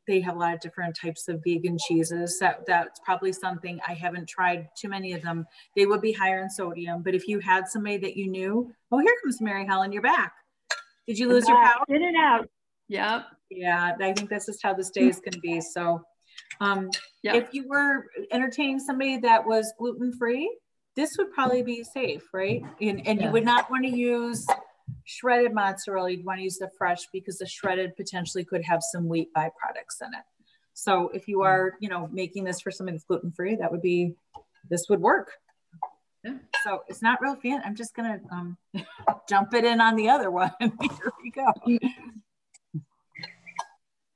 they have a lot of different types of vegan cheeses. That's probably something. I haven't tried too many of them. They would be higher in sodium, but if you had somebody that you knew, oh, here comes Mary Helen, you're back. Did you lose your power? In and out. Yep. Yeah, I think that's just how this day is going to be. So if you were entertaining somebody that was gluten-free, this would probably be safe, right? And you would not want to use shredded mozzarella. You'd want to use the fresh because the shredded potentially could have some wheat byproducts in it. So if you are, you know, making this for something that's gluten-free, this would work. Yeah. So it's not real fancy. I'm just going to dump it in on the other one. Here we go.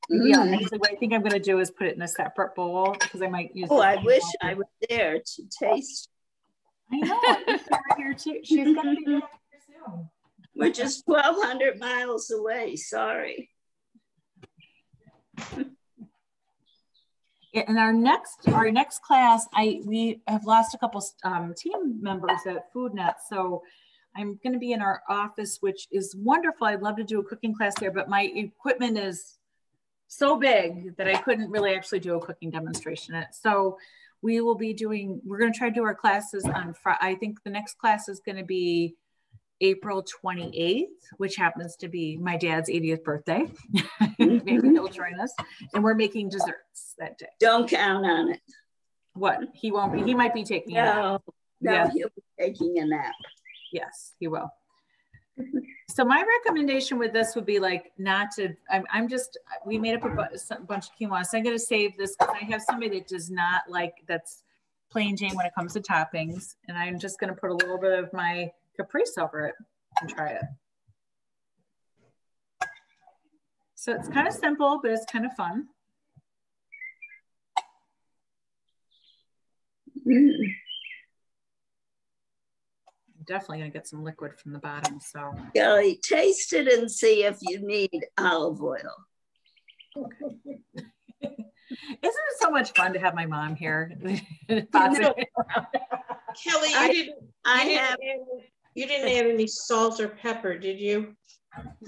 Yeah, actually what I think I'm going to do is put it in a separate bowl because I might use I wish I was there to taste. I know. I'm here too. She's going to be here soon. We're just 1,200 miles away. Sorry. In our next class, we have lost a couple team members at FoodNet. So I'm going to be in our office, which is wonderful. I'd love to do a cooking class there, but my equipment is so big that I couldn't really actually do a cooking demonstration in it. So we're going to try to do our classes on Friday. I think the next class is going to be April 28th, which happens to be my dad's 80th birthday. Maybe he'll join us. And we're making desserts that day. Don't count on it. What? He won't be. He might be taking a nap. No, Yeah. he'll be taking a nap. Yes, he will. So my recommendation with this would be like not to, we made up a bunch of quinoa. So I'm going to save this because I have somebody that does not like, that's plain Jane when it comes to toppings. And I'm just going to put a little bit of my caprese over it and try it. So it's kind of simple, but it's kind of fun. Definitely gonna get some liquid from the bottom. So Kelly, taste it and see if you need olive oil. Okay. Isn't it so much fun to have my mom here? Kelly, you didn't add any salt or pepper, did you?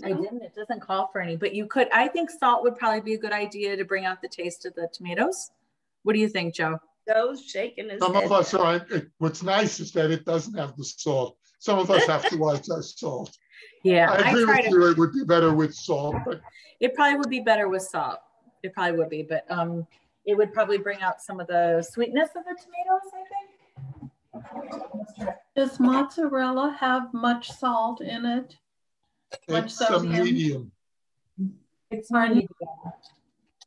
I didn't. It doesn't call for any, but you could. I think salt would probably be a good idea to bring out the taste of the tomatoes. What do you think, Joe? Joe's shaking his Some head. of us are, what's nice is that it doesn't have the salt. Some of us have to watch our salt. Yeah, I agree with you, it would be better with salt, but it probably would be better with salt. It probably would be, but it would probably bring out some of the sweetness of the tomatoes, I think. Does mozzarella have much salt in it? it's a medium. It's medium.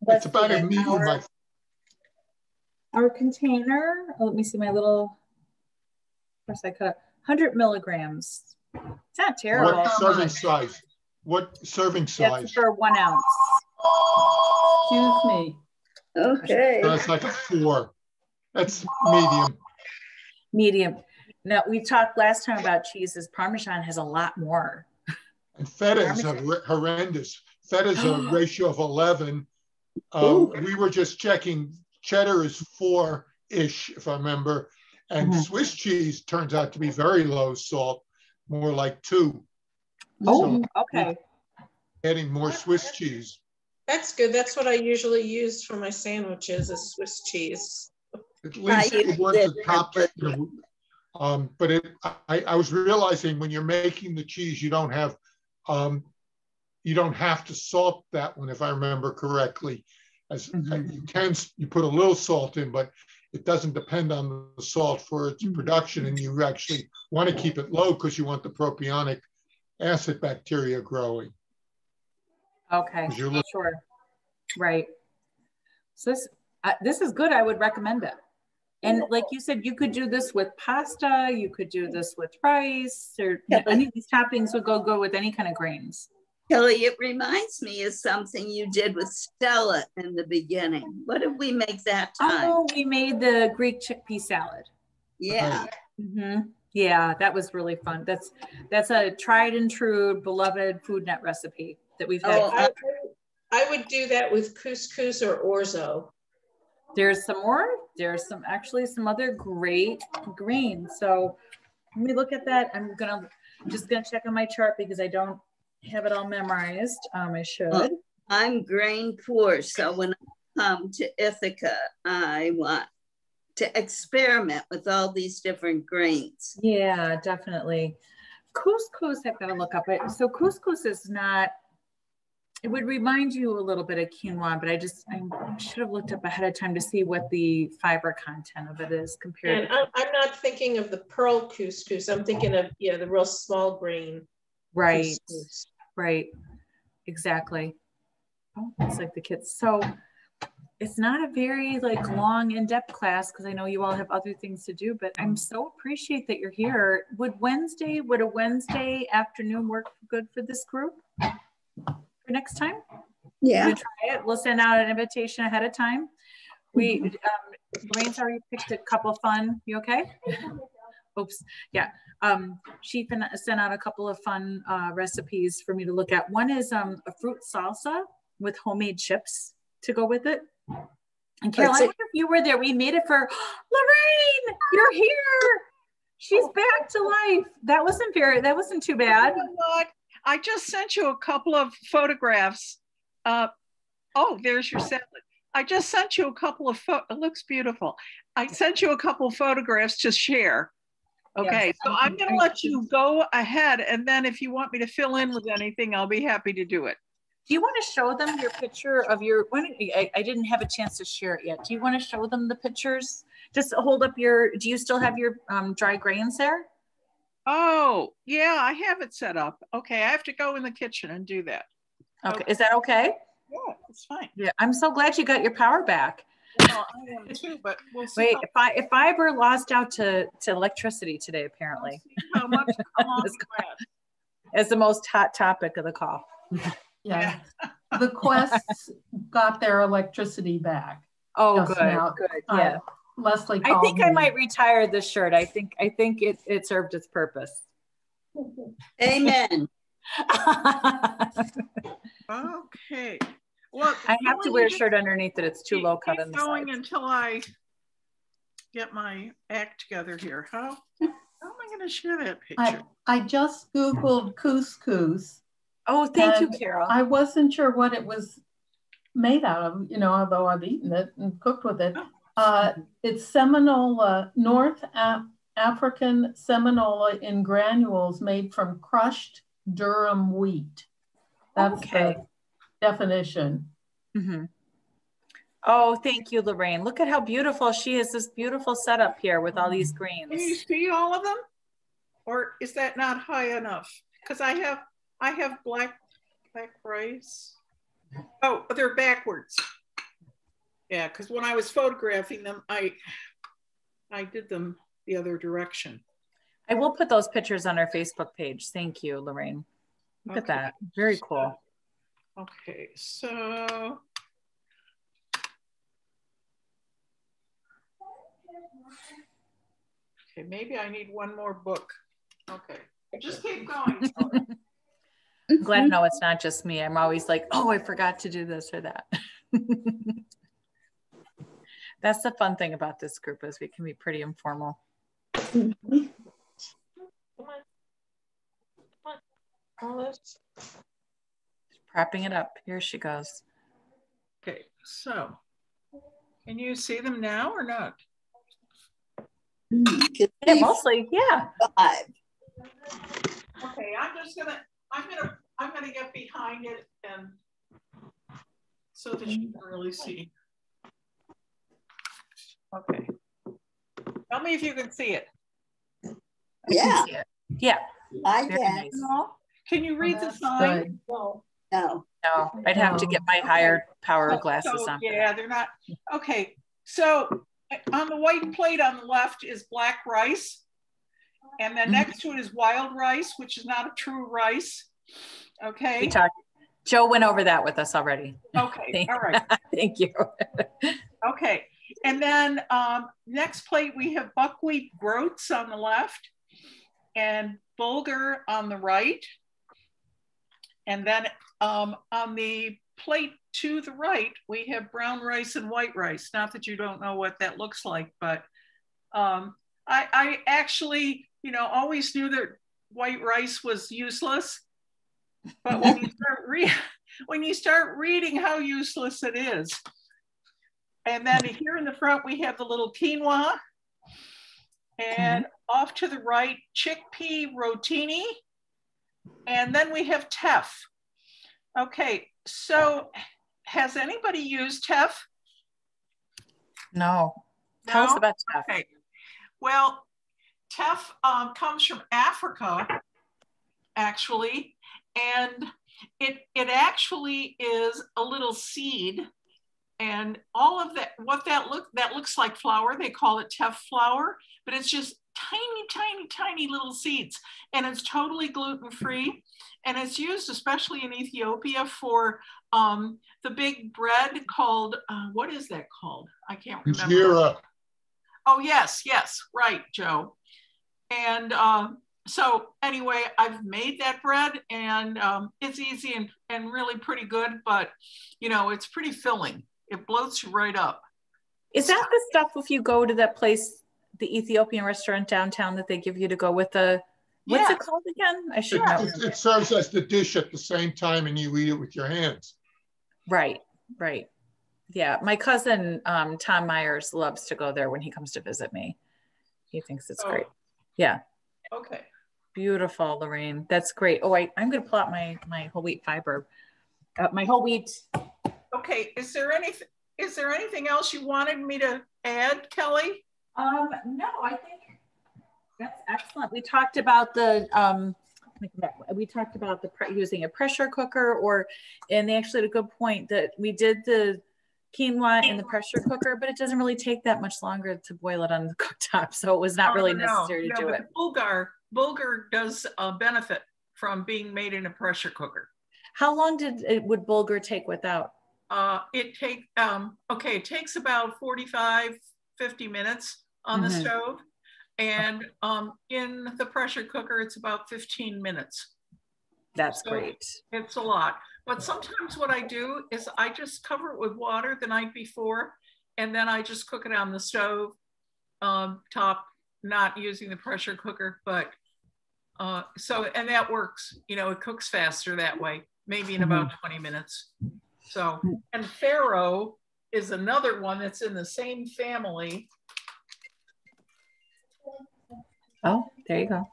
It's about a medium. Our container, let me see my little, of course I cut 100 milligrams. It's not terrible. What serving size? What serving size? That's for 1 ounce. Excuse me. Okay. That's like a 4. That's medium. Medium. Now, we talked last time about cheeses. Parmesan has a lot more. And feta is horrendous. Feta is a ratio of 11. We were just checking. Cheddar is 4-ish, if I remember. And Swiss cheese turns out to be very low salt, more like 2. Oh, so okay. Adding more Swiss cheese. That's good. That's what I usually use for my sandwiches is Swiss cheese. At least it was the top. But I was realizing when you're making the cheese, you don't have to salt that one, if I remember correctly. You put a little salt in, but it doesn't depend on the salt for its production, and you actually want to keep it low because you want the propionic acid bacteria growing. Okay, sure, right. So this is good. I would recommend it. And like you said, you could do this with pasta. You could do this with rice, or any of these toppings would go good with any kind of grains. Kelly, it reminds me of something you did with Stella in the beginning. What did we make that time? Oh, we made the Greek chickpea salad. Yeah. Yeah, that was really fun. That's a tried and true, beloved Food Net recipe that we've had. Oh, I would do that with couscous or orzo. There's some more. There's actually some other great greens. So let me look at that. I'm just gonna check on my chart because I don't have it all memorized. I should. I'm grain poor, so when I come to Ithaca, I want to experiment with all these different grains. Yeah, definitely. Couscous, I've got to look up it. So couscous is not, it would remind you a little bit of quinoa, but I should have looked up ahead of time to see what the fiber content of it is compared. And I'm not thinking of the pearl couscous. I'm thinking of the real small grain. Right. Couscous. Right. Exactly. Oh, it's like the kids. So it's not a very long in-depth class because I know you all have other things to do, but I'm so appreciate that you're here. Would a Wednesday afternoon work good for this group for next time? Yeah. We'll try it. We'll send out an invitation ahead of time. Lorraine's already picked a couple fun. You okay? Oops. Yeah. She sent out a couple of fun recipes for me to look at. One is a fruit salsa with homemade chips to go with it. And Carol, I wonder if you were there. We made it for Lorraine. You're here. She's back to life. That wasn't too bad. You know what? I just sent you a couple of photographs. There's your salad. I just sent you a couple of it looks beautiful. I sent you a couple of photographs to share. Okay, yes. So I'm going to let you go ahead, and then if you want me to fill in with anything, I'll be happy to do it. Do you want to show them your picture of your, I didn't have a chance to share it yet. Do you want to show them the pictures? Just hold up your, do you still have your dry grains there? Oh, yeah, I have it set up. Okay, I have to go in the kitchen and do that. Okay, is that okay? Yeah, it's fine. Yeah, I'm so glad you got your power back. Well, I am too, but we'll see. Wait, if Fiber lost out to electricity today, apparently. We'll see how much It's the most hot topic of the call. Yeah. The Quests got their electricity back. Oh, good, good. Yeah. Leslie I think I might retire this shirt. I think it served its purpose. Amen. Okay. Well, I have to wear a shirt underneath it. It's too low cut on the going sides. until I get my act together here. How am I going to share that picture? I just Googled couscous. Oh, thank you, Carol. I wasn't sure what it was made out of, you know, although I've eaten it and cooked with it. It's seminola, North African seminola in granules made from crushed durum wheat. That's the definition. Mm-hmm. Oh, thank you, Lorraine. Look at how beautiful she is. This beautiful setup here with all these greens. Can you see all of them? Or is that not high enough? Because I have black rice. Oh, they're backwards. Yeah, because when I was photographing them, I did them the other direction. I will put those pictures on our Facebook page. Thank you, Lorraine. Look at that. Very cool. Okay, so okay, maybe I need one more book. Okay, just keep going. I'm glad to know it's not just me. I'm always like, oh, I forgot to do this or that. That's the fun thing about this group is we can be pretty informal. Come on. Propping it up. Here she goes. Okay, so can you see them now or not? Yeah, mostly, yeah. Okay, I'm gonna get behind it and so that you can really see. Okay. Tell me if you can see it. Yeah. See it. Yeah. I Very can. nice. Can you read the sign? No. No, I'd have to get my higher power glasses So, on. yeah, they're not. Okay, so on the white plate on the left is black rice. And then next to it is wild rice, which is not a true rice. Okay. Joe went over that with us already. Okay, all right. Thank you. Okay, and then next plate we have buckwheat groats on the left and bulgur on the right. And then on the plate to the right, we have brown rice and white rice. Not that you don't know what that looks like, but I actually, you know, always knew that white rice was useless. But when you start reading how useless it is. And then here in the front, we have the little quinoa. And off to the right, chickpea rotini. And then we have teff. Okay, so has anybody used teff? No. Tell us about teff. Okay. Well, teff comes from Africa, actually. And it actually is a little seed, and all of that, that looks like flour. They call it teff flour, but it's just tiny little seeds, and it's totally gluten-free, and it's used especially in Ethiopia for the big bread called what is that called? I can't remember. Injera. Oh yes, right, Joe, and. So anyway, I've made that bread, and it's easy and really pretty good, but you know, it's pretty filling. It bloats you right up. Is that the stuff if you go to that place, the Ethiopian restaurant downtown that they give you to go with the, what's it called again? I should know. It serves as the dish at the same time and you eat it with your hands. Right. Yeah, my cousin, Tom Myers, loves to go there when he comes to visit me. He thinks it's great. Yeah. Okay. Beautiful, Lorraine. That's great. Oh, I'm going to pull out my whole wheat fiber. My whole wheat. Okay. Is there anything else you wanted me to add, Kelly? No, I think that's excellent. We talked about the using a pressure cooker, and they actually had a good point that we did the quinoa in the pressure cooker, but it doesn't really take that much longer to boil it on the cooktop, so it was not really necessary to do it. Bulgur does benefit from being made in a pressure cooker. How long would bulgur take without? It takes about 45, 50 minutes on the stove. And in the pressure cooker, it's about 15 minutes. That's great. It's a lot. But sometimes what I do is I just cover it with water the night before, and then I just cook it on the stove top, not using the pressure cooker. But and that works. You know, it cooks faster that way, maybe in about 20 minutes. So, and farro is another one that's in the same family. Oh, there you go.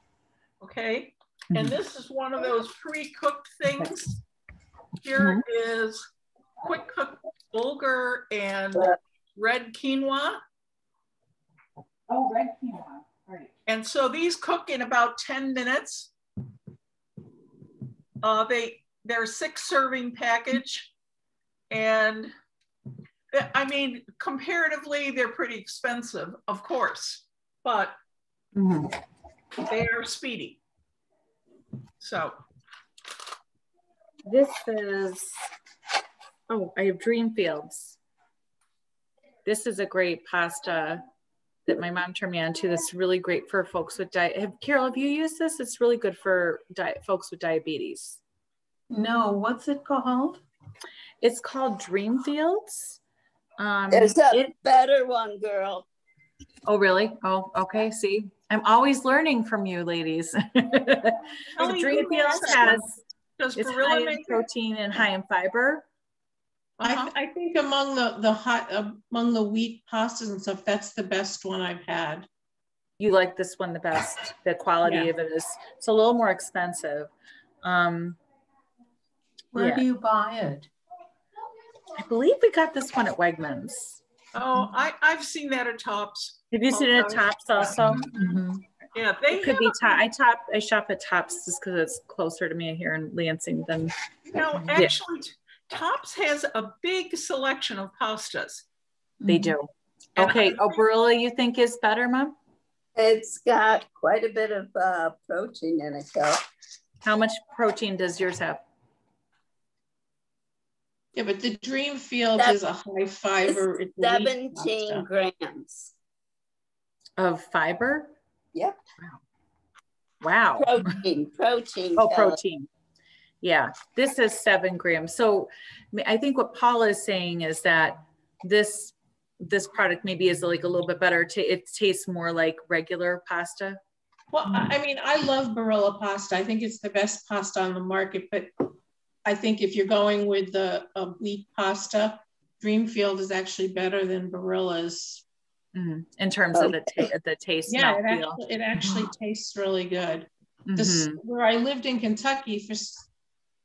Okay. And this is one of those pre-cooked things. Here is quick cooked bulgur and red quinoa. Oh, red quinoa. Right. And so these cook in about 10 minutes. They're a 6-serving package. And I mean, comparatively, they're pretty expensive, of course, but they are speedy. So this is, I have Dreamfields. This is a great pasta that my mom turned me on to. That's really great for folks with Carol, have you used this? It's really good for folks with diabetes. No, what's it called? It's called Dreamfields. There's a better one, girl. Oh, really? Oh, okay. See, I'm always learning from you ladies. Dreamfields is high in protein and high in fiber. I think among among the wheat pastas and stuff, that's the best one I've had. You like this one the best. The quality of it is, it's a little more expensive. Where do you buy it? I believe we got this one at Wegmans. Oh, I've seen that at Tops. Have you seen it at Tops also? Yeah, they could be Tops. I shop at Tops just because it's closer to me here in Lansing than. No, actually, Tops has a big selection of pastas. They do. Okay, Barilla, you think is better, Mom? It's got quite a bit of protein in it, though. How much protein does yours have? Yeah, but the Dreamfields is a high fiber. 17 grams. Of fiber? Yep. Wow. Protein. Oh, protein. Yeah, this is 7 grams. So I think what Paula is saying is that this product maybe is like a little bit better. It tastes more like regular pasta. Well, I mean, I love Barilla pasta. I think it's the best pasta on the market, but I think if you're going with the wheat pasta, Dreamfield is actually better than Barilla's. In terms of the taste. Yeah, it actually tastes really good. Where I lived in Kentucky, for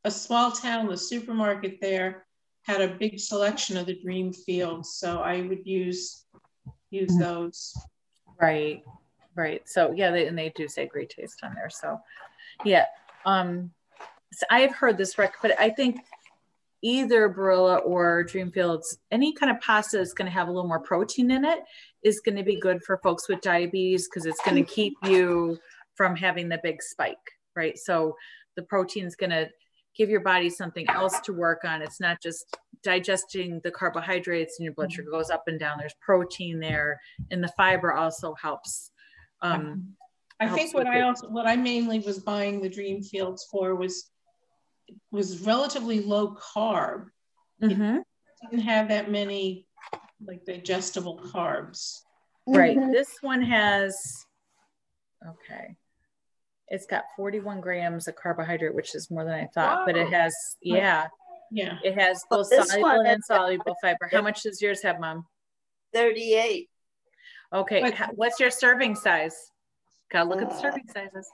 a small town, the supermarket there had a big selection of the Dreamfields, so I would use those. Right. So yeah, they do say great taste on there. So yeah. So I've heard this but I think either Barilla or Dreamfields, any kind of pasta that's going to have a little more protein in it is going to be good for folks with diabetes because it's going to keep you from having the big spike, right? So the protein is going to give your body something else to work on. It's not just digesting the carbohydrates and your blood sugar goes up and down. There's protein there, and the fiber also helps. I think what I mainly was buying the Dreamfields for was relatively low carb. It didn't have that many like digestible carbs. Right. This one has, it's got 41 grams of carbohydrate, which is more than I thought, but it has, it has both soluble and insoluble fiber. How much does yours have, Mom? 38. Okay. What's your serving size? Gotta look at the serving sizes.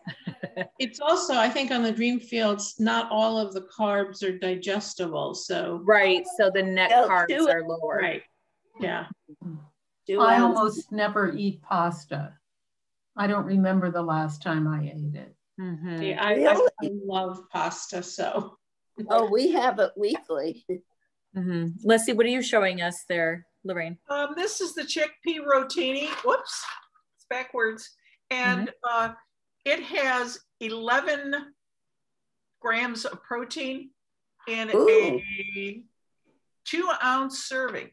It's also, I think on the Dreamfields, not all of the carbs are digestible. So right. So the net carbs are lower. Right. Yeah. I almost never eat pasta. I don't remember the last time I ate it. Mm-hmm. Yeah, I love pasta, so. Oh, we have it weekly. Mm-hmm. Leslie, what are you showing us there, Lorraine? This is the chickpea rotini. Whoops, it's backwards. And it has 11 grams of protein in a 2-ounce serving.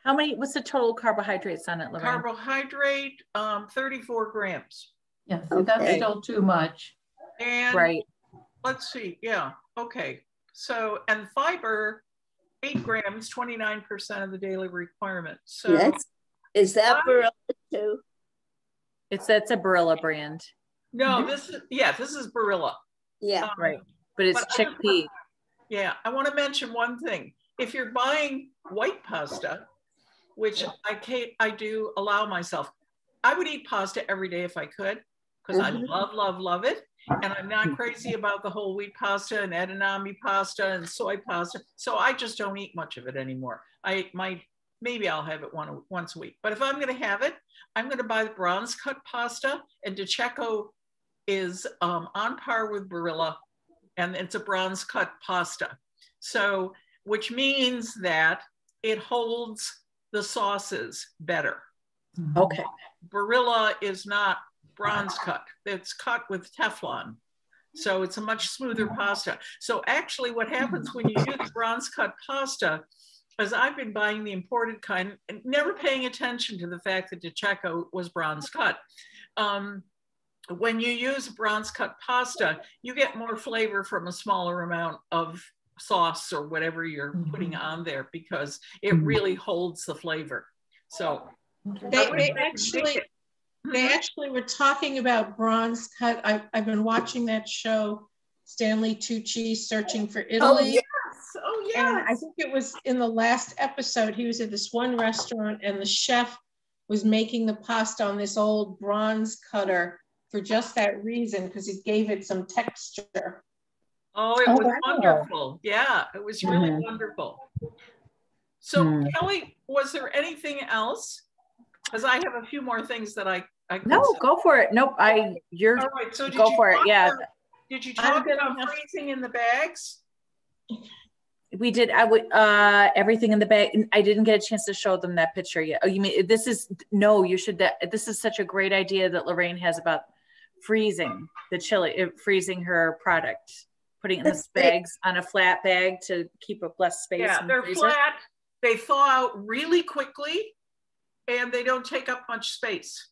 How many, what's the total carbohydrates on it, Lorraine? Carbohydrate, 34 grams. Yes, that's still too much. And let's see, okay. So, and fiber, 8 grams, 29% of the daily requirement. So is that Barilla too? It's a Barilla brand. No, this is Barilla. Yeah. Right. But it's chickpea. Yeah, I want to mention one thing. If you're buying white pasta, which I do allow myself, I would eat pasta every day if I could, because I love it. And I'm not crazy about the whole wheat pasta and edamame pasta and soy pasta. So I just don't eat much of it anymore. Maybe I'll have it once a week. But if I'm going to have it, I'm going to buy the bronze cut pasta. And DiCecco is on par with Barilla, and it's a bronze cut pasta. So, which means that it holds the sauces better. Okay. Barilla is not bronze cut. It's cut with Teflon. So it's a much smoother pasta. So actually what happens when you use bronze cut pasta, as I've been buying the imported kind and never paying attention to the fact that DiCecco was bronze cut. When you use bronze cut pasta, you get more flavor from a smaller amount of sauce or whatever you're putting on there, because it really holds the flavor. So they actually were talking about bronze cut. I've been watching that show, Stanley Tucci Searching for Italy. Oh yes. And I think it was in the last episode, he was at this one restaurant and the chef was making the pasta on this old bronze cutter for just that reason, because it gave it some texture. Oh, it was wonderful. Yeah, it was really wonderful. So Kelly, was there anything else? Because I have a few more things that I No, go for it. Nope, you're all right. So go for it. Yeah. Did you talk about freezing in the bags? We did. Everything in the bag. I didn't get a chance to show them that picture yet. Oh, you mean this is you should. This is such a great idea that Lorraine has about freezing the chili, freezing her product, putting it in the bags on a flat bag to keep up less space. Yeah, they're flat. They thaw out really quickly, and they don't take up much space.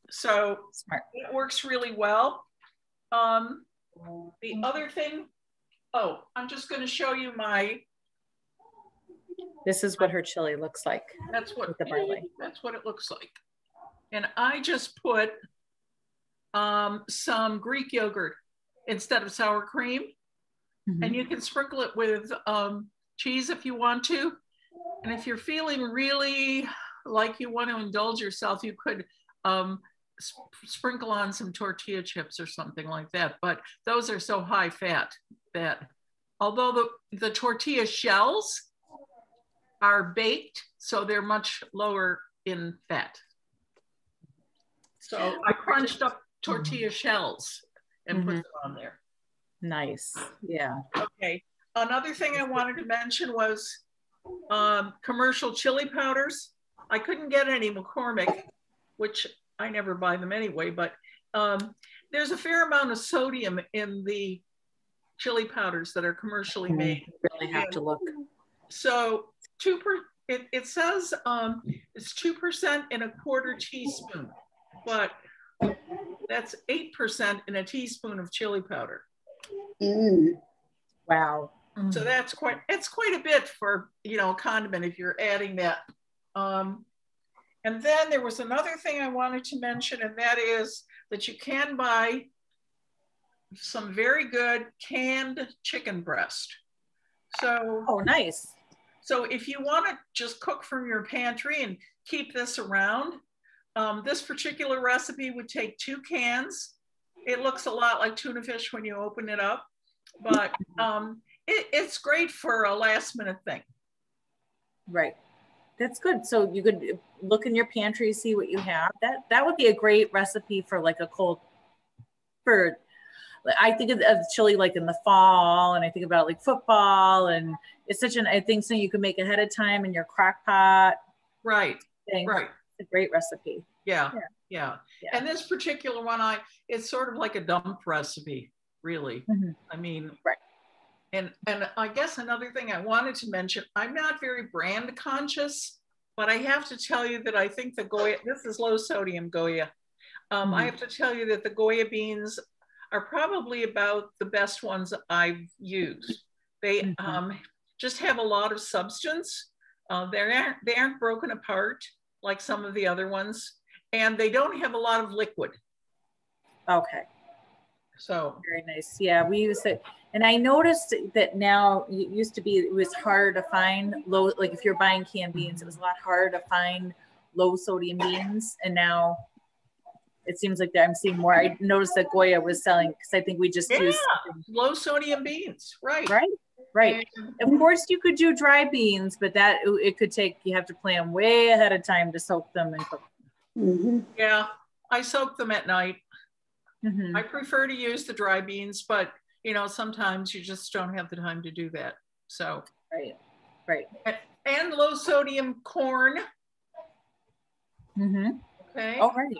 So smart. It works really well. The other thing. Oh, I'm just going to show you This is what her chili looks like. That's what it looks like. And I just put some Greek yogurt instead of sour cream. And you can sprinkle it with cheese if you want to. And if you're feeling really like you want to indulge yourself, you could sprinkle on some tortilla chips or something like that. But those are so high fat that although the tortilla shells are baked, so they're much lower in fat. So I crunched up tortilla shells and put them on there. Nice. Yeah. Okay. Another thing I wanted to mention was commercial chili powders. I couldn't get any McCormick, which I never buy them anyway, but there's a fair amount of sodium in the chili powders that are commercially made. You really have to look. So it says it's 2% in a quarter teaspoon, but that's 8% in a teaspoon of chili powder. Wow. So that's quite a bit for, a condiment if you're adding that. And then there was another thing I wanted to mention, and that is that you can buy some very good canned chicken breast. So, oh, nice. So if you want to just cook from your pantry and keep this around, this particular recipe would take 2 cans. It looks a lot like tuna fish when you open it up, but it's great for a last minute thing. Right. That's good. So you could look in your pantry, see what you have. That would be a great recipe for like a cold, for, I think of chili like in the fall, and I think about like football, and it's such an, I think so you can make ahead of time in your crock pot. Right. Thing. Right. It's a great recipe. Yeah. And this particular one, it's sort of like a dump recipe, really. I mean, right. And I guess another thing I wanted to mention, I'm not very brand conscious, but I have to tell you that I think the Goya, this is low sodium Goya. I have to tell you that the Goya beans are probably about the best ones I've used. They just have a lot of substance. They aren't broken apart like some of the other ones, and they don't have a lot of liquid. Okay. So very nice. Yeah, we use it. And I noticed that now, it used to be, it was harder to find low, like if you're buying canned beans, it was a lot harder to find low sodium beans. And now it seems like that I'm seeing more. I noticed that Goya was selling, because I think we just use low sodium beans. Right. Right. Of course you could do dry beans, but that it could take, you have to plan way ahead of time to soak them and cook them. Yeah, I soak them at night. I prefer to use the dry beans, but you know, sometimes you just don't have the time to do that. So right. And low sodium corn. Okay. Oh, right.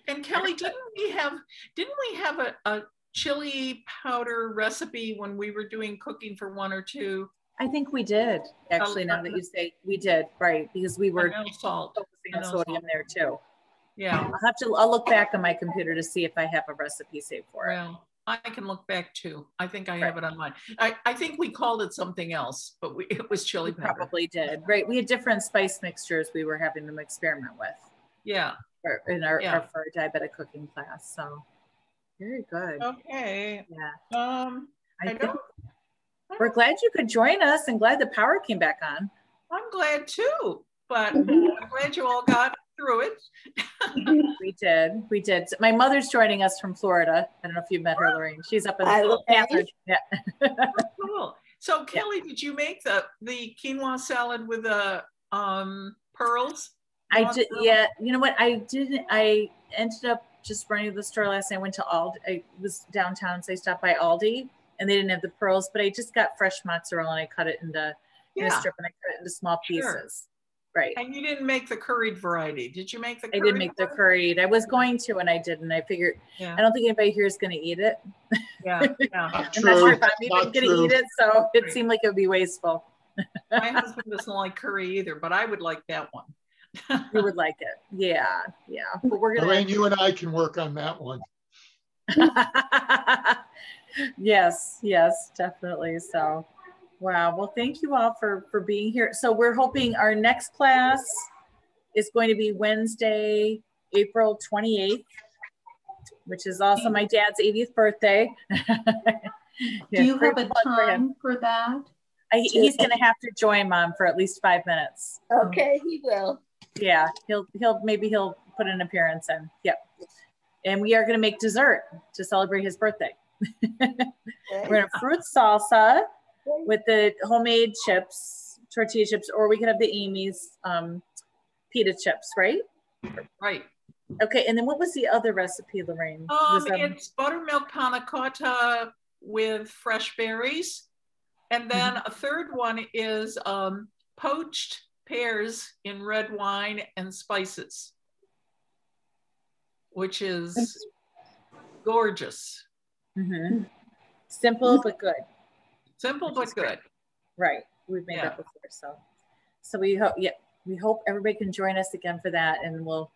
And Kelly, didn't we have a chili powder recipe when we were doing cooking for 1 or 2? I think we did, actually, now that you say we did, right, because we were focusing on sodium there too. Yeah. I'll look back on my computer to see if I have a recipe saved for it. Well, I can look back too. I think I have it on mine. I think we called it something else, but it was chili powder. Probably did, right? We had different spice mixtures we were having them experiment with. Yeah. In our for our diabetic cooking class, so very good. Okay. Yeah. We're glad you could join us, and glad the power came back on. I'm glad too, but I'm glad you all got through it. We did. My mother's joining us from Florida. I don't know if you've met her, Lorraine. She's up in Catherine. Yeah. Cool. So Kelly, did you make the quinoa salad with the pearls? I did. Yeah. You know what? I didn't. I ended up just running to the store last night. I went to Aldi. I was downtown, so I stopped by Aldi, and they didn't have the pearls, but I just got fresh mozzarella and I cut it in a strip, and I cut it into small pieces. Right. And you didn't make the curried variety. Did you make the curried? I did make the curried. I was going to, and I didn't. I figured, I don't think anybody here is going to eat it. Yeah. I'm not sure if I'm even going to eat it, so it seemed like it would be wasteful. My husband doesn't like curry either, but I would like that one. You would like it. Yeah. But we're going to. Lorraine, you and I can work on that one. Yes, definitely. So. Wow. Well, thank you all for being here. So we're hoping our next class is going to be Wednesday, April 28th, which is also my dad's 80th birthday. Do you have a time for that? He's going to have to join Mom for at least 5 minutes. Okay, he will. Yeah, he'll put an appearance in. Yep. And we are going to make dessert to celebrate his birthday. We're going to have fruit salsa with the homemade chips, tortilla chips, or we could have the Amy's pita chips, right? Right. Okay, and then what was the other recipe, Lorraine? It's buttermilk panna cotta with fresh berries. And then a third one is poached pears in red wine and spices, which is gorgeous. Simple but good. Simple but good. Right. We've made that before. So we hope everybody can join us again for that, and we'll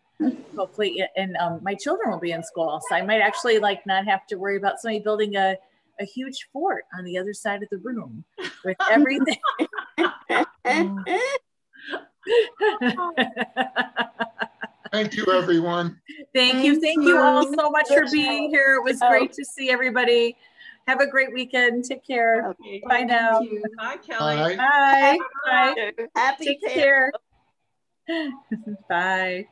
hopefully, and my children will be in school, so I might actually not have to worry about somebody building a huge fort on the other side of the room with everything. Thank you, everyone. Thank you all so much for being here. It was great to see everybody. Have a great weekend. Take care. Okay. Bye now. Bye, Kelly. Bye. Bye. Happy Take care. Bye.